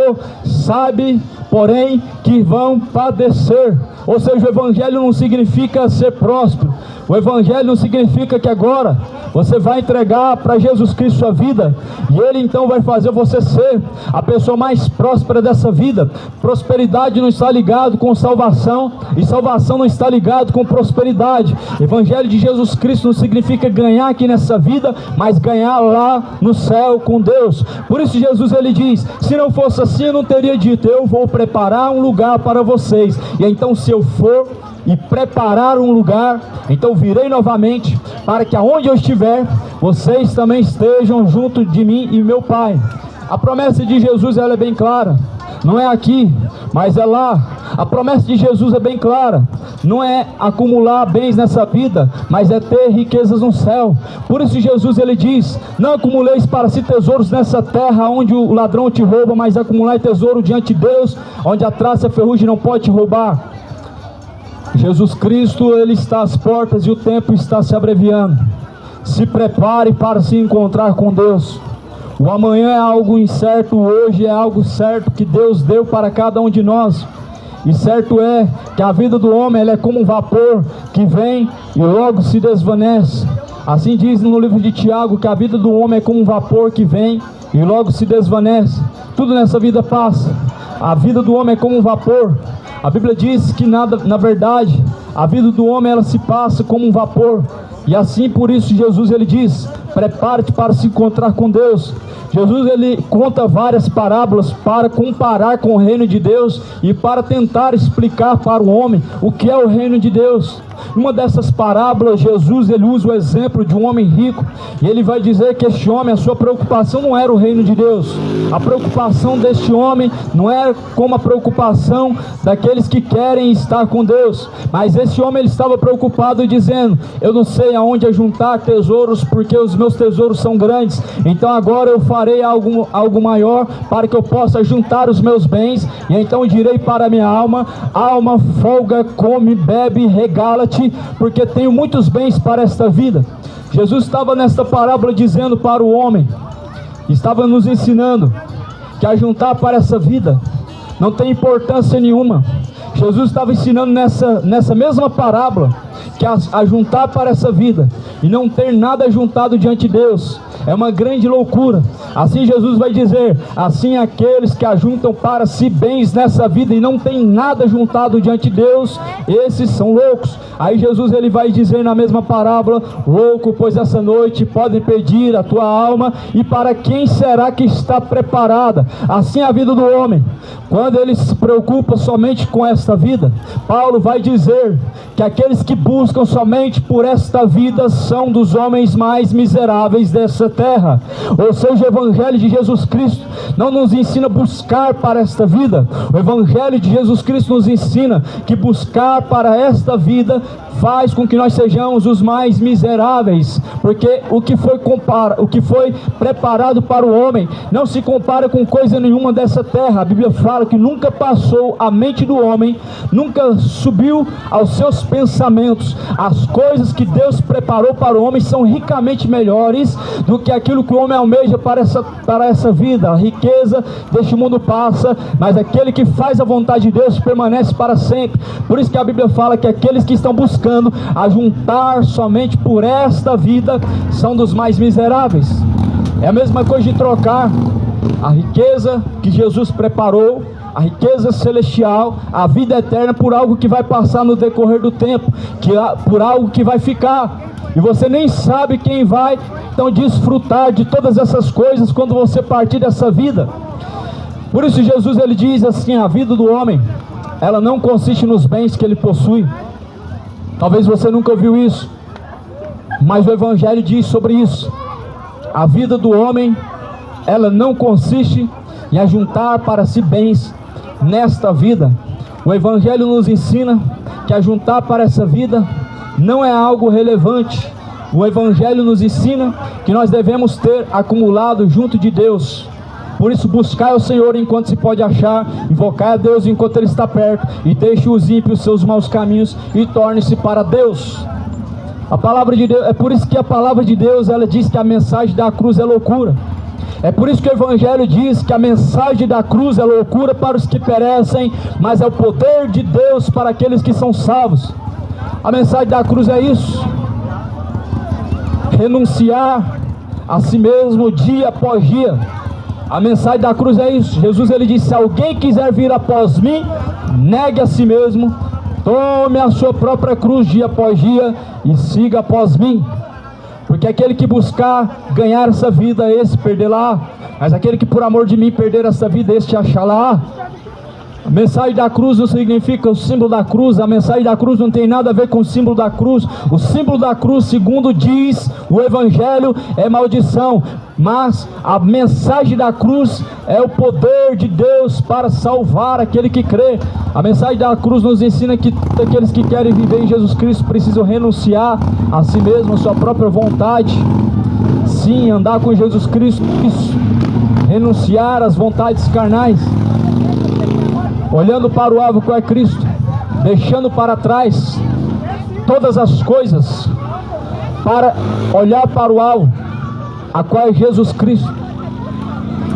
sabe, porém, que vão padecer. Ou seja, o evangelho não significa ser próspero. O evangelho não significa que agora você vai entregar para Jesus Cristo sua vida e ele então vai fazer você ser a pessoa mais próspera dessa vida. Prosperidade não está ligado com salvação e salvação não está ligado com prosperidade. O evangelho de Jesus Cristo não significa ganhar aqui nessa vida, mas ganhar lá no céu com Deus. Por isso Jesus ele diz: se não fosse assim eu não teria dito, eu vou preparar um lugar para vocês. E então se eu for e preparar um lugar, então virei novamente, para que aonde eu estiver, vocês também estejam junto de mim e meu Pai. A promessa de Jesus ela é bem clara, não é aqui, mas é lá. A promessa de Jesus é bem clara, não é acumular bens nessa vida, mas é ter riquezas no céu. Por isso Jesus ele diz: não acumuleis para si tesouros nessa terra, onde o ladrão te rouba, mas acumulai tesouro diante de Deus, onde a traça e a ferrugem não pode te roubar. Jesus Cristo ele está às portas e o tempo está se abreviando. Se prepare para se encontrar com Deus. O amanhã é algo incerto, hoje é algo certo que Deus deu para cada um de nós. E certo é que a vida do homem ela é como um vapor que vem e logo se desvanece. Assim diz no livro de Tiago que a vida do homem é como um vapor que vem e logo se desvanece. Tudo nessa vida passa. A vida do homem é como um vapor. A Bíblia diz que na verdade, a vida do homem ela se passa como um vapor. E assim por isso Jesus ele diz: prepare-te para se encontrar com Deus. Jesus ele conta várias parábolas para comparar com o reino de Deus e para tentar explicar para o homem o que é o reino de Deus. Uma dessas parábolas, Jesus ele usa o exemplo de um homem rico e ele vai dizer que este homem, a sua preocupação não era o reino de Deus. A preocupação deste homem não é como a preocupação daqueles que querem estar com Deus, mas esse homem ele estava preocupado dizendo: eu não sei aonde ajuntar tesouros, porque os meus tesouros são grandes, então agora eu farei algo maior para que eu possa juntar os meus bens, e então direi para a minha alma: alma, folga, come, bebe, regala-te, porque tenho muitos bens para esta vida. Jesus estava nesta parábola dizendo para o homem, estava nos ensinando que ajuntar para essa vida não tem importância nenhuma. Jesus estava ensinando nessa mesma parábola que ajuntar para essa vida e não ter nada juntado diante de Deus é uma grande loucura. Assim Jesus vai dizer: assim aqueles que ajuntam para si bens nessa vida e não tem nada juntado diante de Deus, esses são loucos. Aí Jesus ele vai dizer na mesma parábola: louco, pois essa noite podem pedir a tua alma, e para quem será que está preparada? Assim a vida do homem. quando ele se preocupa somente com esta vida, Paulo vai dizer que aqueles que buscam somente por esta vida são dos homens mais miseráveis dessa terra. Ou seja, o Evangelho de Jesus Cristo não nos ensina a buscar para esta vida. O Evangelho de Jesus Cristo nos ensina que buscar para esta vida faz com que nós sejamos os mais miseráveis, porque o que foi preparado para o homem não se compara com coisa nenhuma dessa terra. A Bíblia fala que nunca passou a mente do homem, nunca subiu aos seus pensamentos. As coisas que Deus preparou para o homem são ricamente melhores do que aquilo que o homem almeja para essa vida. A riqueza deste mundo passa, mas aquele que faz a vontade de Deus permanece para sempre. Por isso que a Bíblia fala que aqueles que estão buscando a juntar somente por esta vida são dos mais miseráveis. É a mesma coisa de trocar a riqueza que Jesus preparou, a riqueza celestial, a vida eterna, por algo que vai passar no decorrer do tempo, por algo que vai ficar, e você nem sabe quem vai então desfrutar de todas essas coisas quando você partir dessa vida. Por isso Jesus ele diz assim: a vida do homem, ela não consiste nos bens que ele possui. Talvez você nunca ouviu isso, mas o Evangelho diz sobre isso. A vida do homem, ela não consiste em ajuntar para si bens nesta vida. O Evangelho nos ensina que ajuntar para essa vida não é algo relevante. O Evangelho nos ensina que nós devemos ter acumulado junto de Deus. Por isso, buscai ao Senhor enquanto se pode achar, invocai a Deus enquanto Ele está perto, e deixe os ímpios seus maus caminhos e torne-se para Deus. A palavra de Deus, é por isso que a palavra de Deus, ela diz que a mensagem da cruz é loucura. É por isso que o Evangelho diz que a mensagem da cruz é loucura para os que perecem, mas é o poder de Deus para aqueles que são salvos. A mensagem da cruz é isso: renunciar a si mesmo dia após dia. A mensagem da cruz é isso. Jesus ele disse: se alguém quiser vir após mim, negue a si mesmo, tome a sua própria cruz dia após dia e siga após mim. Porque aquele que buscar ganhar essa vida, esse perderá, mas aquele que por amor de mim perder essa vida, este achará. A mensagem da cruz não significa o símbolo da cruz. A mensagem da cruz não tem nada a ver com o símbolo da cruz. O símbolo da cruz, segundo diz o Evangelho, é maldição. Mas a mensagem da cruz é o poder de Deus para salvar aquele que crê. A mensagem da cruz nos ensina que aqueles que querem viver em Jesus Cristo precisam renunciar a si mesmo, a sua própria vontade. Sim, andar com Jesus Cristo, isso. Renunciar às vontades carnais, olhando para o alvo que é Cristo, deixando para trás todas as coisas, para olhar para o alvo, a qual é Jesus Cristo.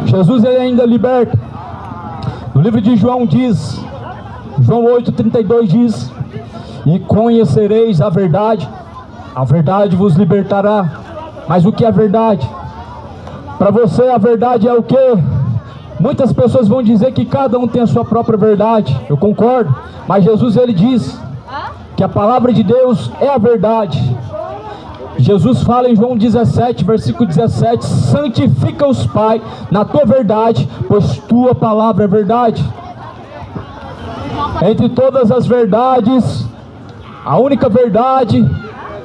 Jesus ele ainda liberta. No livro de João diz, João 8,32 diz: e conhecereis a verdade vos libertará. Mas o que é verdade? Para você a verdade é o que? Muitas pessoas vão dizer que cada um tem a sua própria verdade. Eu concordo, mas Jesus ele diz que a palavra de Deus é a verdade. Jesus fala em João 17, versículo 17: santifica-os, Pai, na tua verdade, pois tua palavra é verdade. Entre todas as verdades, a única verdade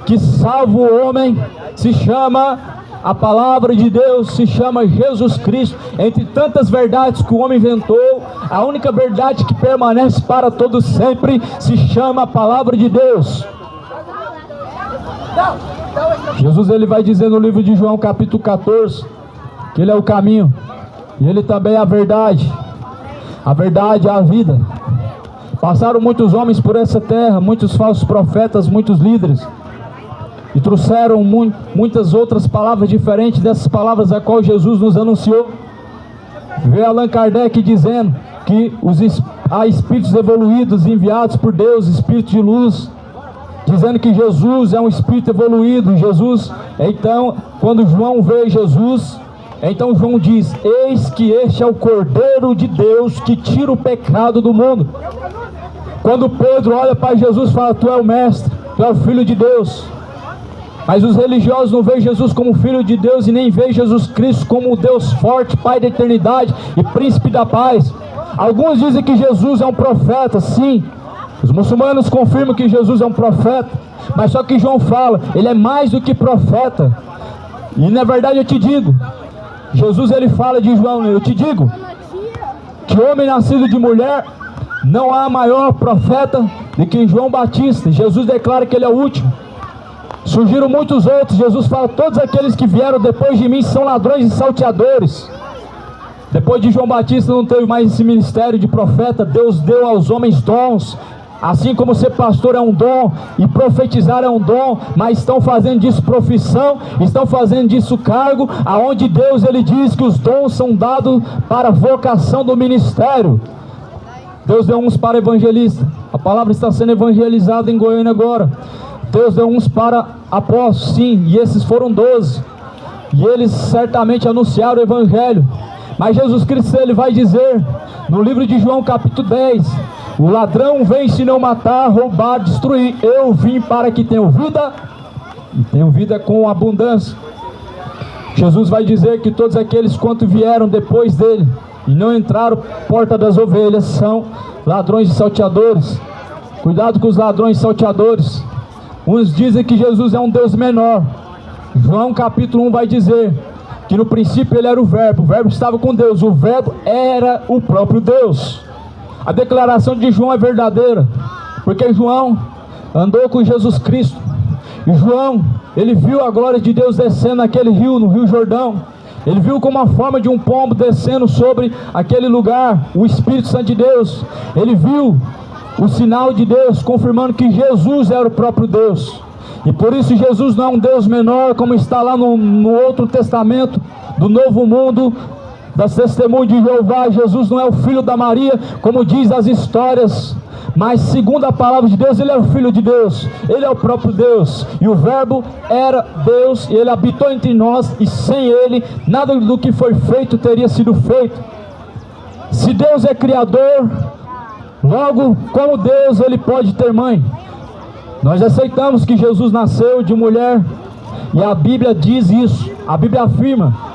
que salva o homem se chama a palavra de Deus, se chama Jesus Cristo. Entre tantas verdades que o homem inventou, a única verdade que permanece para todo sempre se chama a palavra de Deus. Jesus ele vai dizer no livro de João capítulo 14 que ele é o caminho e ele também é a verdade. A verdade é a vida. Passaram muitos homens por essa terra, muitos falsos profetas, muitos líderes, e trouxeram muitas outras palavras diferentes dessas palavras a qual Jesus nos anunciou. Veio Allan Kardec dizendo que há espíritos evoluídos enviados por Deus, espíritos de luz, dizendo que Jesus é um espírito evoluído. Jesus, então, quando João vê Jesus, então João diz: eis que este é o Cordeiro de Deus que tira o pecado do mundo. Quando Pedro olha para Jesus e fala: tu é o mestre, tu é o filho de Deus. Mas os religiosos não veem Jesus como filho de Deus e nem veem Jesus Cristo como o Deus forte, Pai da eternidade e príncipe da paz. Alguns dizem que Jesus é um profeta, sim. Os muçulmanos confirmam que Jesus é um profeta, mas só que João fala, ele é mais do que profeta. E na verdade eu te digo, Jesus ele fala de João, eu te digo, que homem nascido de mulher, não há maior profeta do que João Batista. Jesus declara que ele é o último. Surgiram muitos outros. Jesus fala, todos aqueles que vieram depois de mim são ladrões e salteadores. Depois de João Batista não teve mais esse ministério de profeta. Deus deu aos homens dons. Assim como ser pastor é um dom e profetizar é um dom, mas estão fazendo disso profissão, estão fazendo disso cargo, aonde Deus ele diz que os dons são dados para a vocação do ministério. Deus deu uns para evangelistas, a palavra está sendo evangelizada em Goiânia agora. Deus deu uns para apóstolos, sim, e esses foram 12, e eles certamente anunciaram o evangelho. Mas Jesus Cristo ele vai dizer no livro de João capítulo 10, o ladrão vem se não matar, roubar, destruir. Eu vim para que tenham vida, e tenham vida com abundância. Jesus vai dizer que todos aqueles quanto vieram depois dele, e não entraram porta das ovelhas, são ladrões e salteadores. Cuidado com os ladrões e salteadores. Uns dizem que Jesus é um Deus menor. João capítulo 1 vai dizer que no princípio ele era o verbo estava com Deus, o verbo era o próprio Deus. A declaração de João é verdadeira, porque João andou com Jesus Cristo, e João, ele viu a glória de Deus descendo naquele rio, no Rio Jordão. Ele viu como a forma de um pombo descendo sobre aquele lugar, o Espírito Santo de Deus. Ele viu o sinal de Deus, confirmando que Jesus era o próprio Deus. E por isso Jesus não é um Deus menor, como está lá no outro testamento do Novo Mundo, das testemunhas de Jeová. Jesus não é o filho da Maria, como diz as histórias, mas segundo a palavra de Deus, ele é o filho de Deus, ele é o próprio Deus, e o verbo era Deus, e ele habitou entre nós, e sem ele, nada do que foi feito teria sido feito. Se Deus é criador, logo, como Deus, ele pode ter mãe. Nós aceitamos que Jesus nasceu de mulher, e a Bíblia diz isso, a Bíblia afirma.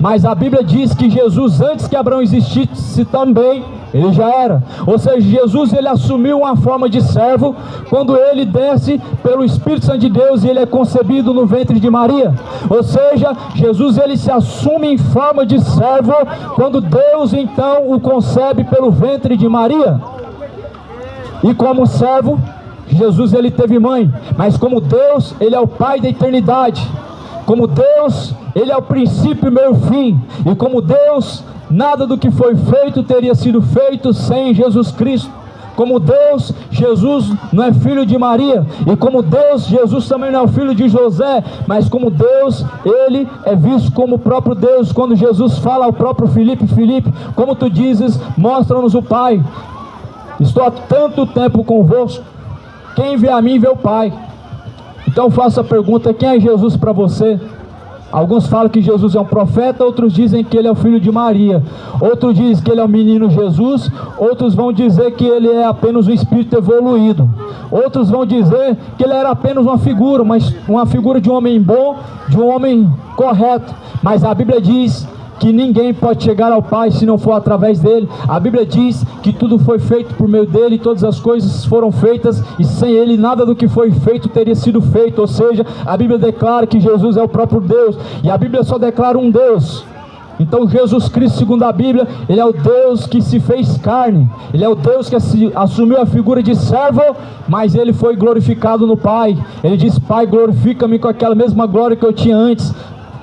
Mas a Bíblia diz que Jesus, antes que Abraão existisse também, ele já era. Ou seja, Jesus ele assumiu uma forma de servo quando ele desce pelo Espírito Santo de Deus e ele é concebido no ventre de Maria. Ou seja, Jesus ele se assume em forma de servo quando Deus então o concebe pelo ventre de Maria. E como servo, Jesus ele teve mãe, mas como Deus, ele é o Pai da eternidade. Como Deus, ele é o princípio e meio fim. E como Deus, nada do que foi feito teria sido feito sem Jesus Cristo. Como Deus, Jesus não é filho de Maria. E como Deus, Jesus também não é o filho de José. Mas como Deus, ele é visto como o próprio Deus. Quando Jesus fala ao próprio Filipe, Filipe, como tu dizes, mostra-nos o Pai. Estou há tanto tempo convosco, quem vê a mim vê o Pai. Então faço a pergunta, quem é Jesus para você? Alguns falam que Jesus é um profeta, outros dizem que ele é o filho de Maria, outros dizem que ele é o menino Jesus, outros vão dizer que ele é apenas um espírito evoluído, outros vão dizer que ele era apenas uma figura, mas uma figura de um homem bom, de um homem correto. Mas a Bíblia diz que ninguém pode chegar ao Pai se não for através dele. A Bíblia diz que tudo foi feito por meio dele, todas as coisas foram feitas, e sem ele nada do que foi feito teria sido feito. Ou seja, a Bíblia declara que Jesus é o próprio Deus, e a Bíblia só declara um Deus. Então Jesus Cristo, segundo a Bíblia, ele é o Deus que se fez carne, ele é o Deus que assumiu a figura de servo, mas ele foi glorificado no Pai. Ele diz: Pai, glorifica-me com aquela mesma glória que eu tinha antes.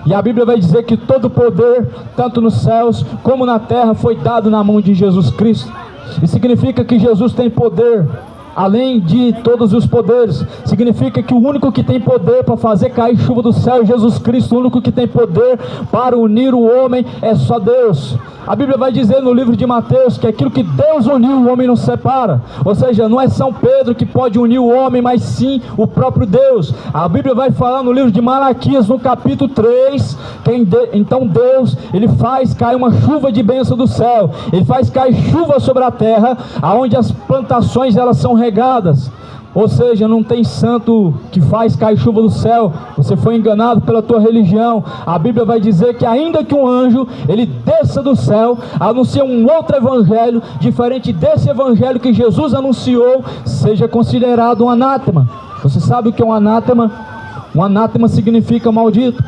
E a Bíblia vai dizer que todo poder, tanto nos céus como na terra, foi dado na mão de Jesus Cristo. Isso significa que Jesus tem poder, além de todos os poderes. Significa que o único que tem poder para fazer cair chuva do céu é Jesus Cristo. O único que tem poder para unir o homem é só Deus. A Bíblia vai dizer no livro de Mateus que aquilo que Deus uniu, o homem não separa. Ou seja, não é São Pedro que pode unir o homem, mas sim o próprio Deus. A Bíblia vai falar no livro de Malaquias, no capítulo 3, então Deus, ele faz cair uma chuva de bênção do céu. Ele faz cair chuva sobre a terra, aonde as plantações elas são regadas. Ou seja, não tem santo que faz cair chuva do céu. Você foi enganado pela tua religião. A Bíblia vai dizer que ainda que um anjo, ele desça do céu, anuncia um outro evangelho, diferente desse evangelho que Jesus anunciou, seja considerado um anátema. Você sabe o que é um anátema? Um anátema significa maldito.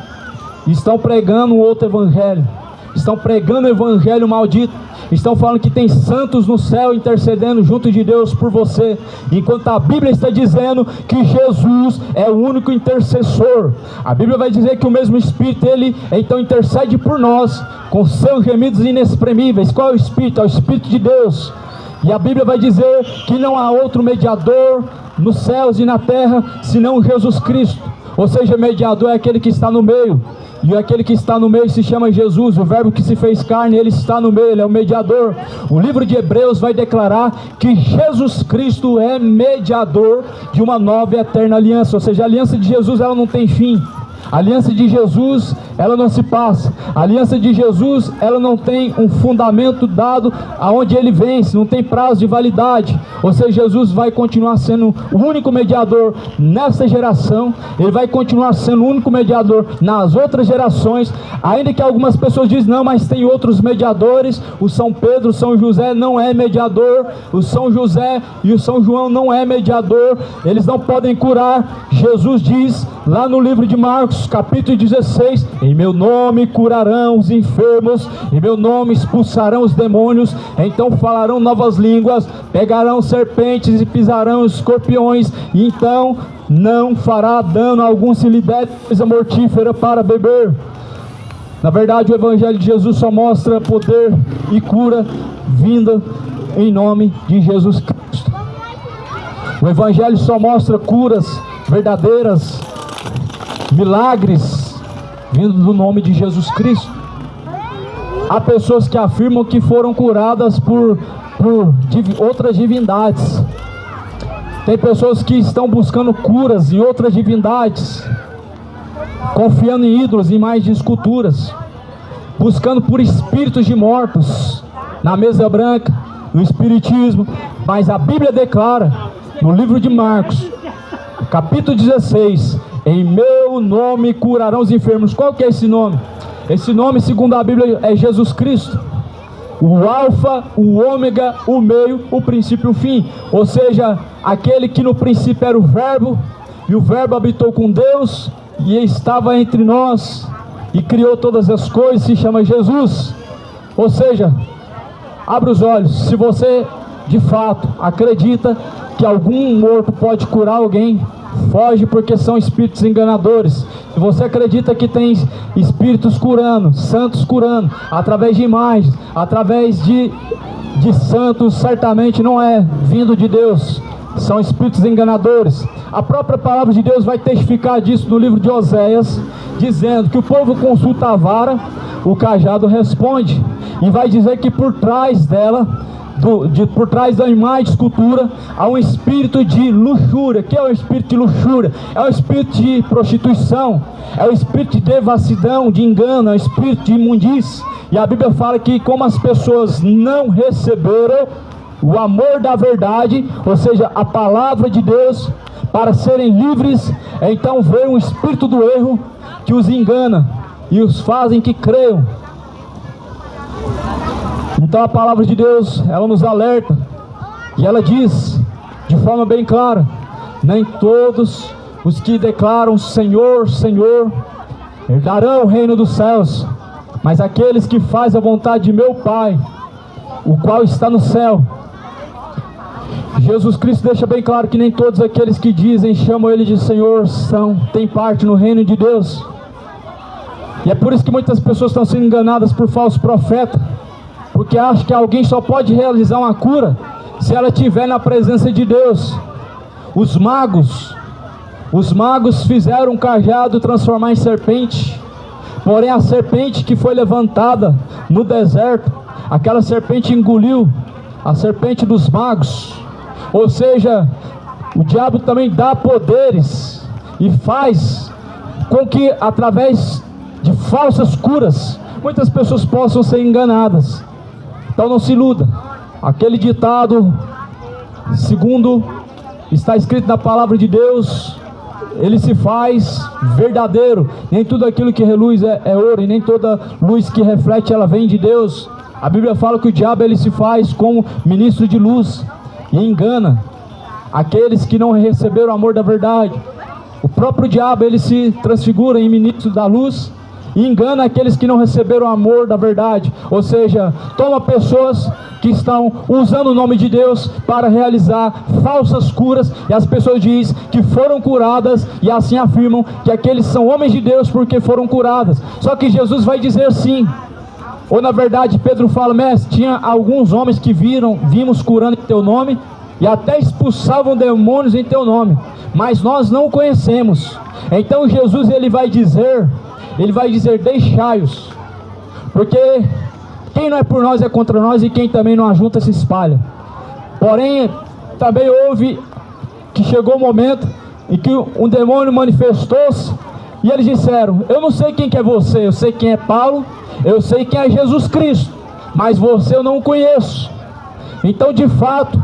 Estão pregando um outro evangelho. Estão pregando o evangelho maldito. Estão falando que tem santos no céu intercedendo junto de Deus por você, enquanto a Bíblia está dizendo que Jesus é o único intercessor. A Bíblia vai dizer que o mesmo Espírito, ele então intercede por nós com seus gemidos inexprimíveis. Qual é o Espírito? É o Espírito de Deus. E a Bíblia vai dizer que não há outro mediador nos céus e na terra senão Jesus Cristo. Ou seja, mediador é aquele que está no meio. E aquele que está no meio se chama Jesus, o verbo que se fez carne, ele está no meio, ele é o mediador. O livro de Hebreus vai declarar que Jesus Cristo é mediador de uma nova e eterna aliança. Ou seja, a aliança de Jesus, ela não tem fim. A aliança de Jesus, ela não se passa. A aliança de Jesus, ela não tem um fundamento dado aonde ele vence, não tem prazo de validade. Ou seja, Jesus vai continuar sendo o único mediador nessa geração. Ele vai continuar sendo o único mediador nas outras gerações. Ainda que algumas pessoas dizem, não, mas tem outros mediadores. O São Pedro, o São José não é mediador. O São José e o São João não é mediador. Eles não podem curar. Jesus diz lá no livro de Marcos, capítulo 16, em meu nome curarão os enfermos, em meu nome expulsarão os demônios, então falarão novas línguas, pegarão serpentes e pisarão escorpiões, e então não fará dano algum se lhe der coisa mortífera para beber. Na verdade, o Evangelho de Jesus só mostra poder e cura vinda em nome de Jesus Cristo. O Evangelho só mostra curas verdadeiras, milagres vindo do nome de Jesus Cristo. Há pessoas que afirmam que foram curadas por outras divindades. Tem pessoas que estão buscando curas em outras divindades, confiando em ídolos, em imagens de esculturas, buscando por espíritos de mortos na mesa branca, no espiritismo. Mas a Bíblia declara no livro de Marcos, capítulo 16, em meu nome curarão os enfermos. Qual que é esse nome? Esse nome, segundo a Bíblia, é Jesus Cristo. O alfa, o ômega, o meio, o princípio e o fim. Ou seja, aquele que no princípio era o verbo, e o verbo habitou com Deus, e estava entre nós, e criou todas as coisas, se chama Jesus. Ou seja, abra os olhos. Se você de fato acredita que algum morto pode curar alguém, foge, porque são espíritos enganadores. Se você acredita que tem espíritos curando, santos curando, através de imagens, através de santos, certamente não é vindo de Deus, são espíritos enganadores. A própria palavra de Deus vai testificar disso no livro de Oséias, dizendo que o povo consulta a vara, o cajado responde, e vai dizer que por trás dela, por trás da imagem de escultura, há um espírito de luxúria. Que é o espírito de luxúria? É o espírito de prostituição, é o espírito de devassidão, de engano, é o espírito de imundície. E a Bíblia fala que como as pessoas não receberam o amor da verdade, ou seja, a palavra de Deus, para serem livres, então veio um espírito do erro que os engana e os fazem que creiam. Então a palavra de Deus, ela nos alerta, e ela diz de forma bem clara: nem todos os que declaram Senhor, Senhor, herdarão o reino dos céus, mas aqueles que fazem a vontade de meu Pai, o qual está no céu. Jesus Cristo deixa bem claro que nem todos aqueles que dizem, chamam Ele de Senhor, têm parte no reino de Deus. E é por isso que muitas pessoas estão sendo enganadas por falsos profetas, porque acham que alguém só pode realizar uma cura se ela estiver na presença de Deus. Os magos fizeram um cajado transformar em serpente, porém a serpente que foi levantada no deserto, aquela serpente engoliu a serpente dos magos. Ou seja, o diabo também dá poderes e faz com que através de falsas curas muitas pessoas possam ser enganadas. Então não se iluda. Aquele ditado, segundo está escrito na palavra de Deus, ele se faz verdadeiro. Nem tudo aquilo que reluz é ouro, e nem toda luz que reflete ela vem de Deus. A Bíblia fala que o diabo ele se faz como ministro de luz e engana aqueles que não receberam o amor da verdade. O próprio diabo ele se transfigura em ministro da luz e engana aqueles que não receberam o amor da verdade. Ou seja, toma pessoas que estão usando o nome de Deus para realizar falsas curas, e as pessoas dizem que foram curadas, e assim afirmam que aqueles são homens de Deus porque foram curadas. Só que Jesus vai dizer sim. Ou na verdade Pedro fala: mestre, tinha alguns homens que vimos curando em teu nome, e até expulsavam demônios em teu nome, mas nós não o conhecemos. Então Jesus ele vai dizer, deixai-os, porque quem não é por nós é contra nós, e quem também não ajunta se espalha. Porém, também houve que chegou o momento em que um demônio manifestou-se, e eles disseram: eu não sei quem que é você, eu sei quem é Paulo, eu sei quem é Jesus Cristo, mas você eu não o conheço. Então, de fato,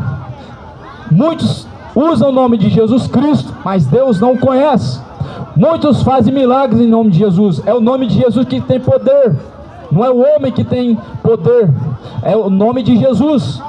muitos usam o nome de Jesus Cristo, mas Deus não o conhece. Muitos fazem milagres em nome de Jesus. É o nome de Jesus que tem poder. Não é o homem que tem poder, é o nome de Jesus.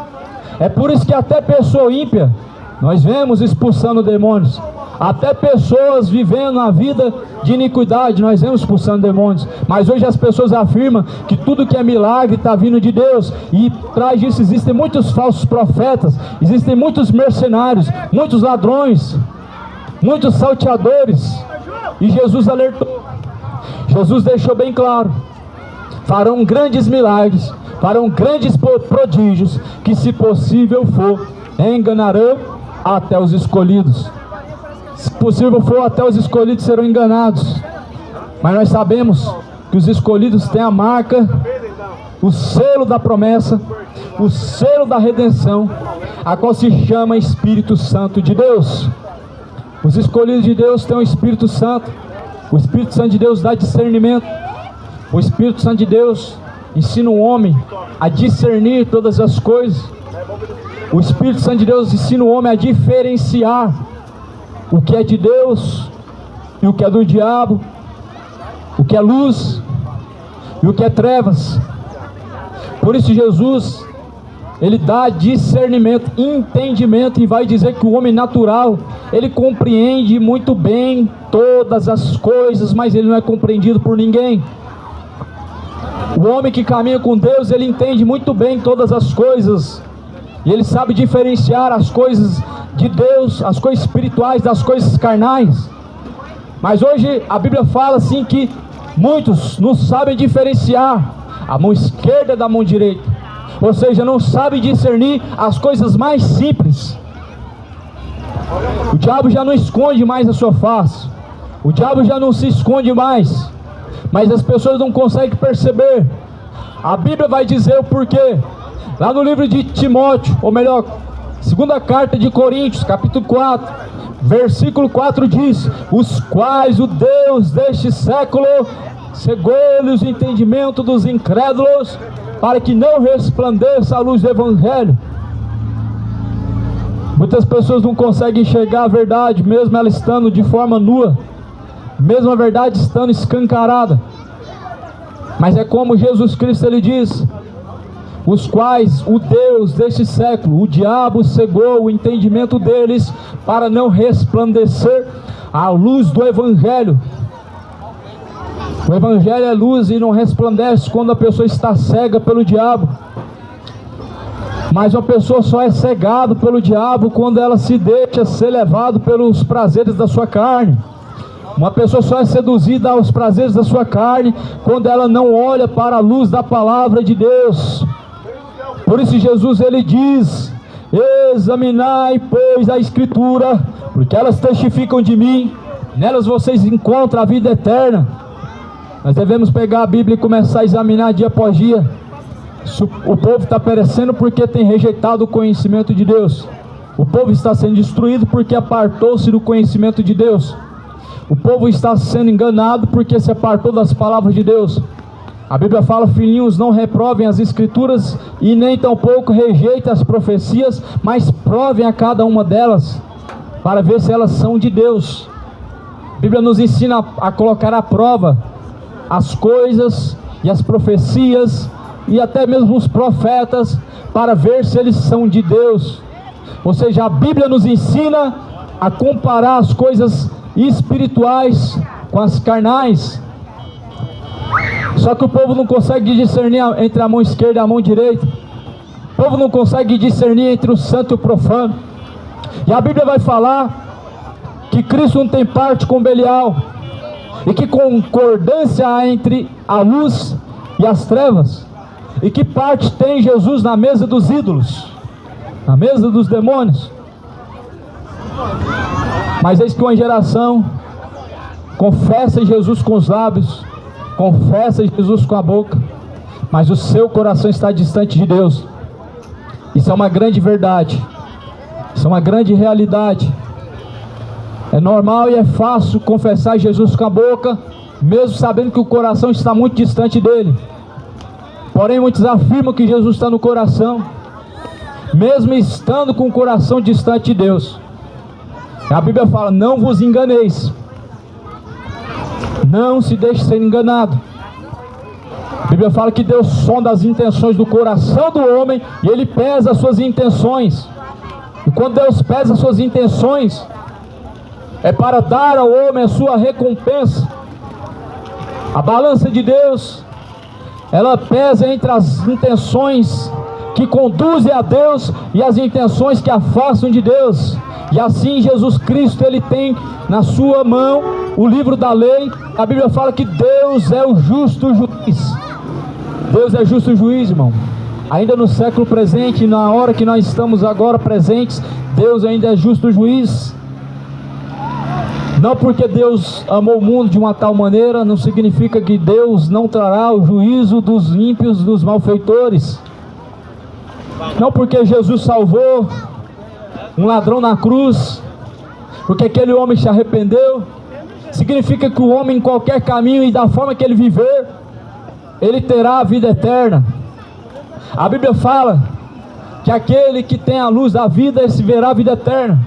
É por isso que até pessoa ímpia nós vemos expulsando demônios. Até pessoas vivendo a vida de iniquidade nós vemos expulsando demônios. Mas hoje as pessoas afirmam que tudo que é milagre está vindo de Deus. E atrás disso existem muitos falsos profetas, existem muitos mercenários, muitos ladrões, muitos salteadores. E Jesus alertou, Jesus deixou bem claro: farão grandes milagres, farão grandes prodígios, que se possível for, enganarão até os escolhidos. Se possível for, até os escolhidos serão enganados. Mas nós sabemos que os escolhidos têm a marca, o selo da promessa, o selo da redenção, a qual se chama Espírito Santo de Deus. Os escolhidos de Deus têm o Espírito Santo. O Espírito Santo de Deus dá discernimento. O Espírito Santo de Deus ensina o homem a discernir todas as coisas. O Espírito Santo de Deus ensina o homem a diferenciar o que é de Deus e o que é do diabo, o que é luz e o que é trevas. Por isso Jesus, ele dá discernimento, entendimento, e vai dizer que o homem natural, ele compreende muito bem todas as coisas, mas ele não é compreendido por ninguém. O homem que caminha com Deus, ele entende muito bem todas as coisas, e ele sabe diferenciar as coisas de Deus, as coisas espirituais das coisas carnais. Mas hoje a Bíblia fala assim que muitos não sabem diferenciar a mão esquerda da mão direita, ou seja, não sabem discernir as coisas mais simples. O diabo já não esconde mais a sua face, o diabo já não se esconde mais, mas as pessoas não conseguem perceber. A Bíblia vai dizer o porquê. Lá no livro de Timóteo, ou melhor, segunda carta de Coríntios, capítulo 4, versículo 4 diz: os quais o Deus deste século cegou-lhe os entendimentos dos incrédulos, para que não resplandeça a luz do Evangelho. Muitas pessoas não conseguem enxergar a verdade, mesmo ela estando de forma nua, mesmo a verdade estando escancarada. Mas é como Jesus Cristo ele diz: os quais o Deus deste século, o diabo, cegou o entendimento deles, para não resplandecer a luz do Evangelho. O Evangelho é luz e não resplandece quando a pessoa está cega pelo diabo. Mas uma pessoa só é cegada pelo diabo quando ela se deixa ser levada pelos prazeres da sua carne. Uma pessoa só é seduzida aos prazeres da sua carne quando ela não olha para a luz da palavra de Deus. Por isso Jesus ele diz: examinai pois a Escritura, porque elas testificam de mim, nelas vocês encontram a vida eterna. Nós devemos pegar a Bíblia e começar a examinar dia após dia. O povo está perecendo porque tem rejeitado o conhecimento de Deus. O povo está sendo destruído porque apartou-se do conhecimento de Deus. O povo está sendo enganado porque se apartou das palavras de Deus. A Bíblia fala: filhinhos, não reprovem as Escrituras e nem tampouco rejeitem as profecias, mas provem a cada uma delas. para ver se elas são de Deus. A Bíblia nos ensina a colocar à prova as coisas e as profecias e até mesmo os profetas, para ver se eles são de Deus. Ou seja, a Bíblia nos ensina a comparar as coisas espirituais com as carnais. Só que o povo não consegue discernir entre a mão esquerda e a mão direita. O povo não consegue discernir entre o santo e o profano. E a Bíblia vai falar que Cristo não tem parte com Belial, e que concordância há entre a luz e as trevas, e que parte tem Jesus na mesa dos ídolos, na mesa dos demônios. Mas eis que uma geração confessa Jesus com os lábios, confessa Jesus com a boca, mas o seu coração está distante de Deus. Isso é uma grande verdade, isso é uma grande realidade. É normal e é fácil confessar Jesus com a boca, mesmo sabendo que o coração está muito distante dele. Porém, muitos afirmam que Jesus está no coração, mesmo estando com o coração distante de Deus. A Bíblia fala: não vos enganeis, não se deixe ser enganado. A Bíblia fala que Deus sonda as intenções do coração do homem, e Ele pesa as suas intenções. E quando Deus pesa as suas intenções, é para dar ao homem a sua recompensa. A balança de Deus, ela pesa entre as intenções que conduzem a Deus e as intenções que afastam de Deus. E assim Jesus Cristo, Ele tem na sua mão o livro da lei. A Bíblia fala que Deus é o justo juiz. Deus é justo juiz, irmão. Ainda no século presente, na hora que nós estamos agora presentes, Deus ainda é justo juiz. Não porque Deus amou o mundo de uma tal maneira, não significa que Deus não trará o juízo dos ímpios, dos malfeitores. Não porque Jesus salvou um ladrão na cruz, porque aquele homem se arrependeu, significa que o homem, em qualquer caminho e da forma que ele viver, ele terá a vida eterna. A Bíblia fala que aquele que tem a luz da vida, esse verá a vida eterna.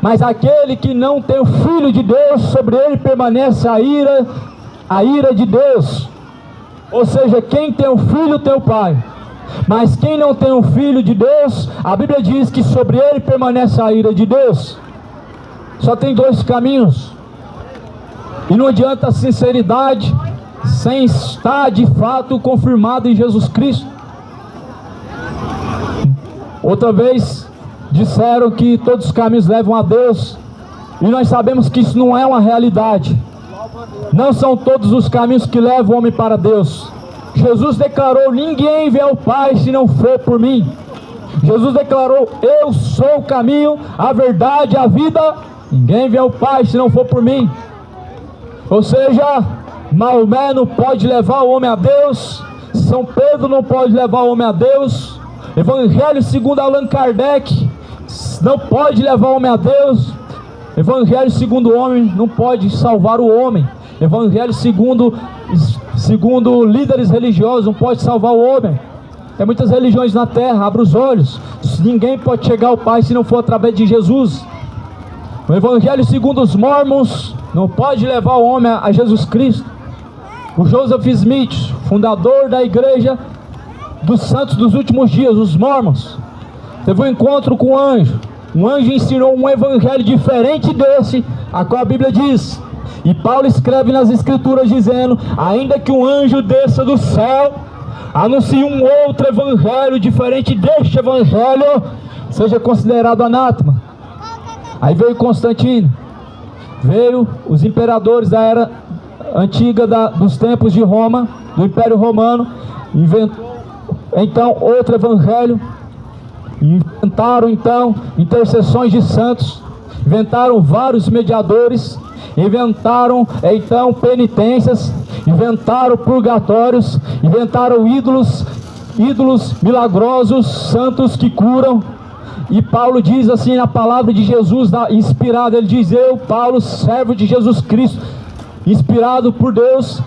Mas aquele que não tem o Filho de Deus, sobre ele permanece a ira de Deus. Ou seja, quem tem o Filho tem o Pai. Mas quem não tem o Filho de Deus, a Bíblia diz que sobre ele permanece a ira de Deus. Só tem dois caminhos. E não adianta a sinceridade sem estar de fato confirmado em Jesus Cristo. Outra vez disseram que todos os caminhos levam a Deus, e nós sabemos que isso não é uma realidade. Não são todos os caminhos que levam o homem para Deus. Jesus declarou: ninguém vê ao Pai se não for por mim. Jesus declarou: eu sou o caminho, a verdade e a vida. Ninguém vê ao Pai se não for por mim. Ou seja, Maomé não pode levar o homem a Deus, São Pedro não pode levar o homem a Deus, Evangelho segundo Allan Kardec não pode levar o homem a Deus, Evangelho segundo o homem não pode salvar o homem, Evangelho segundo líderes religiosos não pode salvar o homem. Tem muitas religiões na terra, abra os olhos. Ninguém pode chegar ao Pai se não for através de Jesus. O Evangelho segundo os Mormons não pode levar o homem a Jesus Cristo. O Joseph Smith, fundador da igreja dos santos dos últimos dias, os Mormons, teve um encontro com um anjo. Um anjo ensinou um evangelho diferente desse, a qual a Bíblia diz. E Paulo escreve nas escrituras dizendo: ainda que um anjo desça do céu, anuncie um outro evangelho diferente deste evangelho, seja considerado anátema. Aí veio Constantino, veio os imperadores da era antiga dos tempos de Roma, do Império Romano, inventou então outro evangelho, inventaram então intercessões de santos, inventaram vários mediadores, inventaram então penitências, inventaram purgatórios, inventaram ídolos milagrosos, santos que curam. E Paulo diz assim na palavra de Jesus, inspirado, ele diz: eu, Paulo, servo de Jesus Cristo, inspirado por Deus,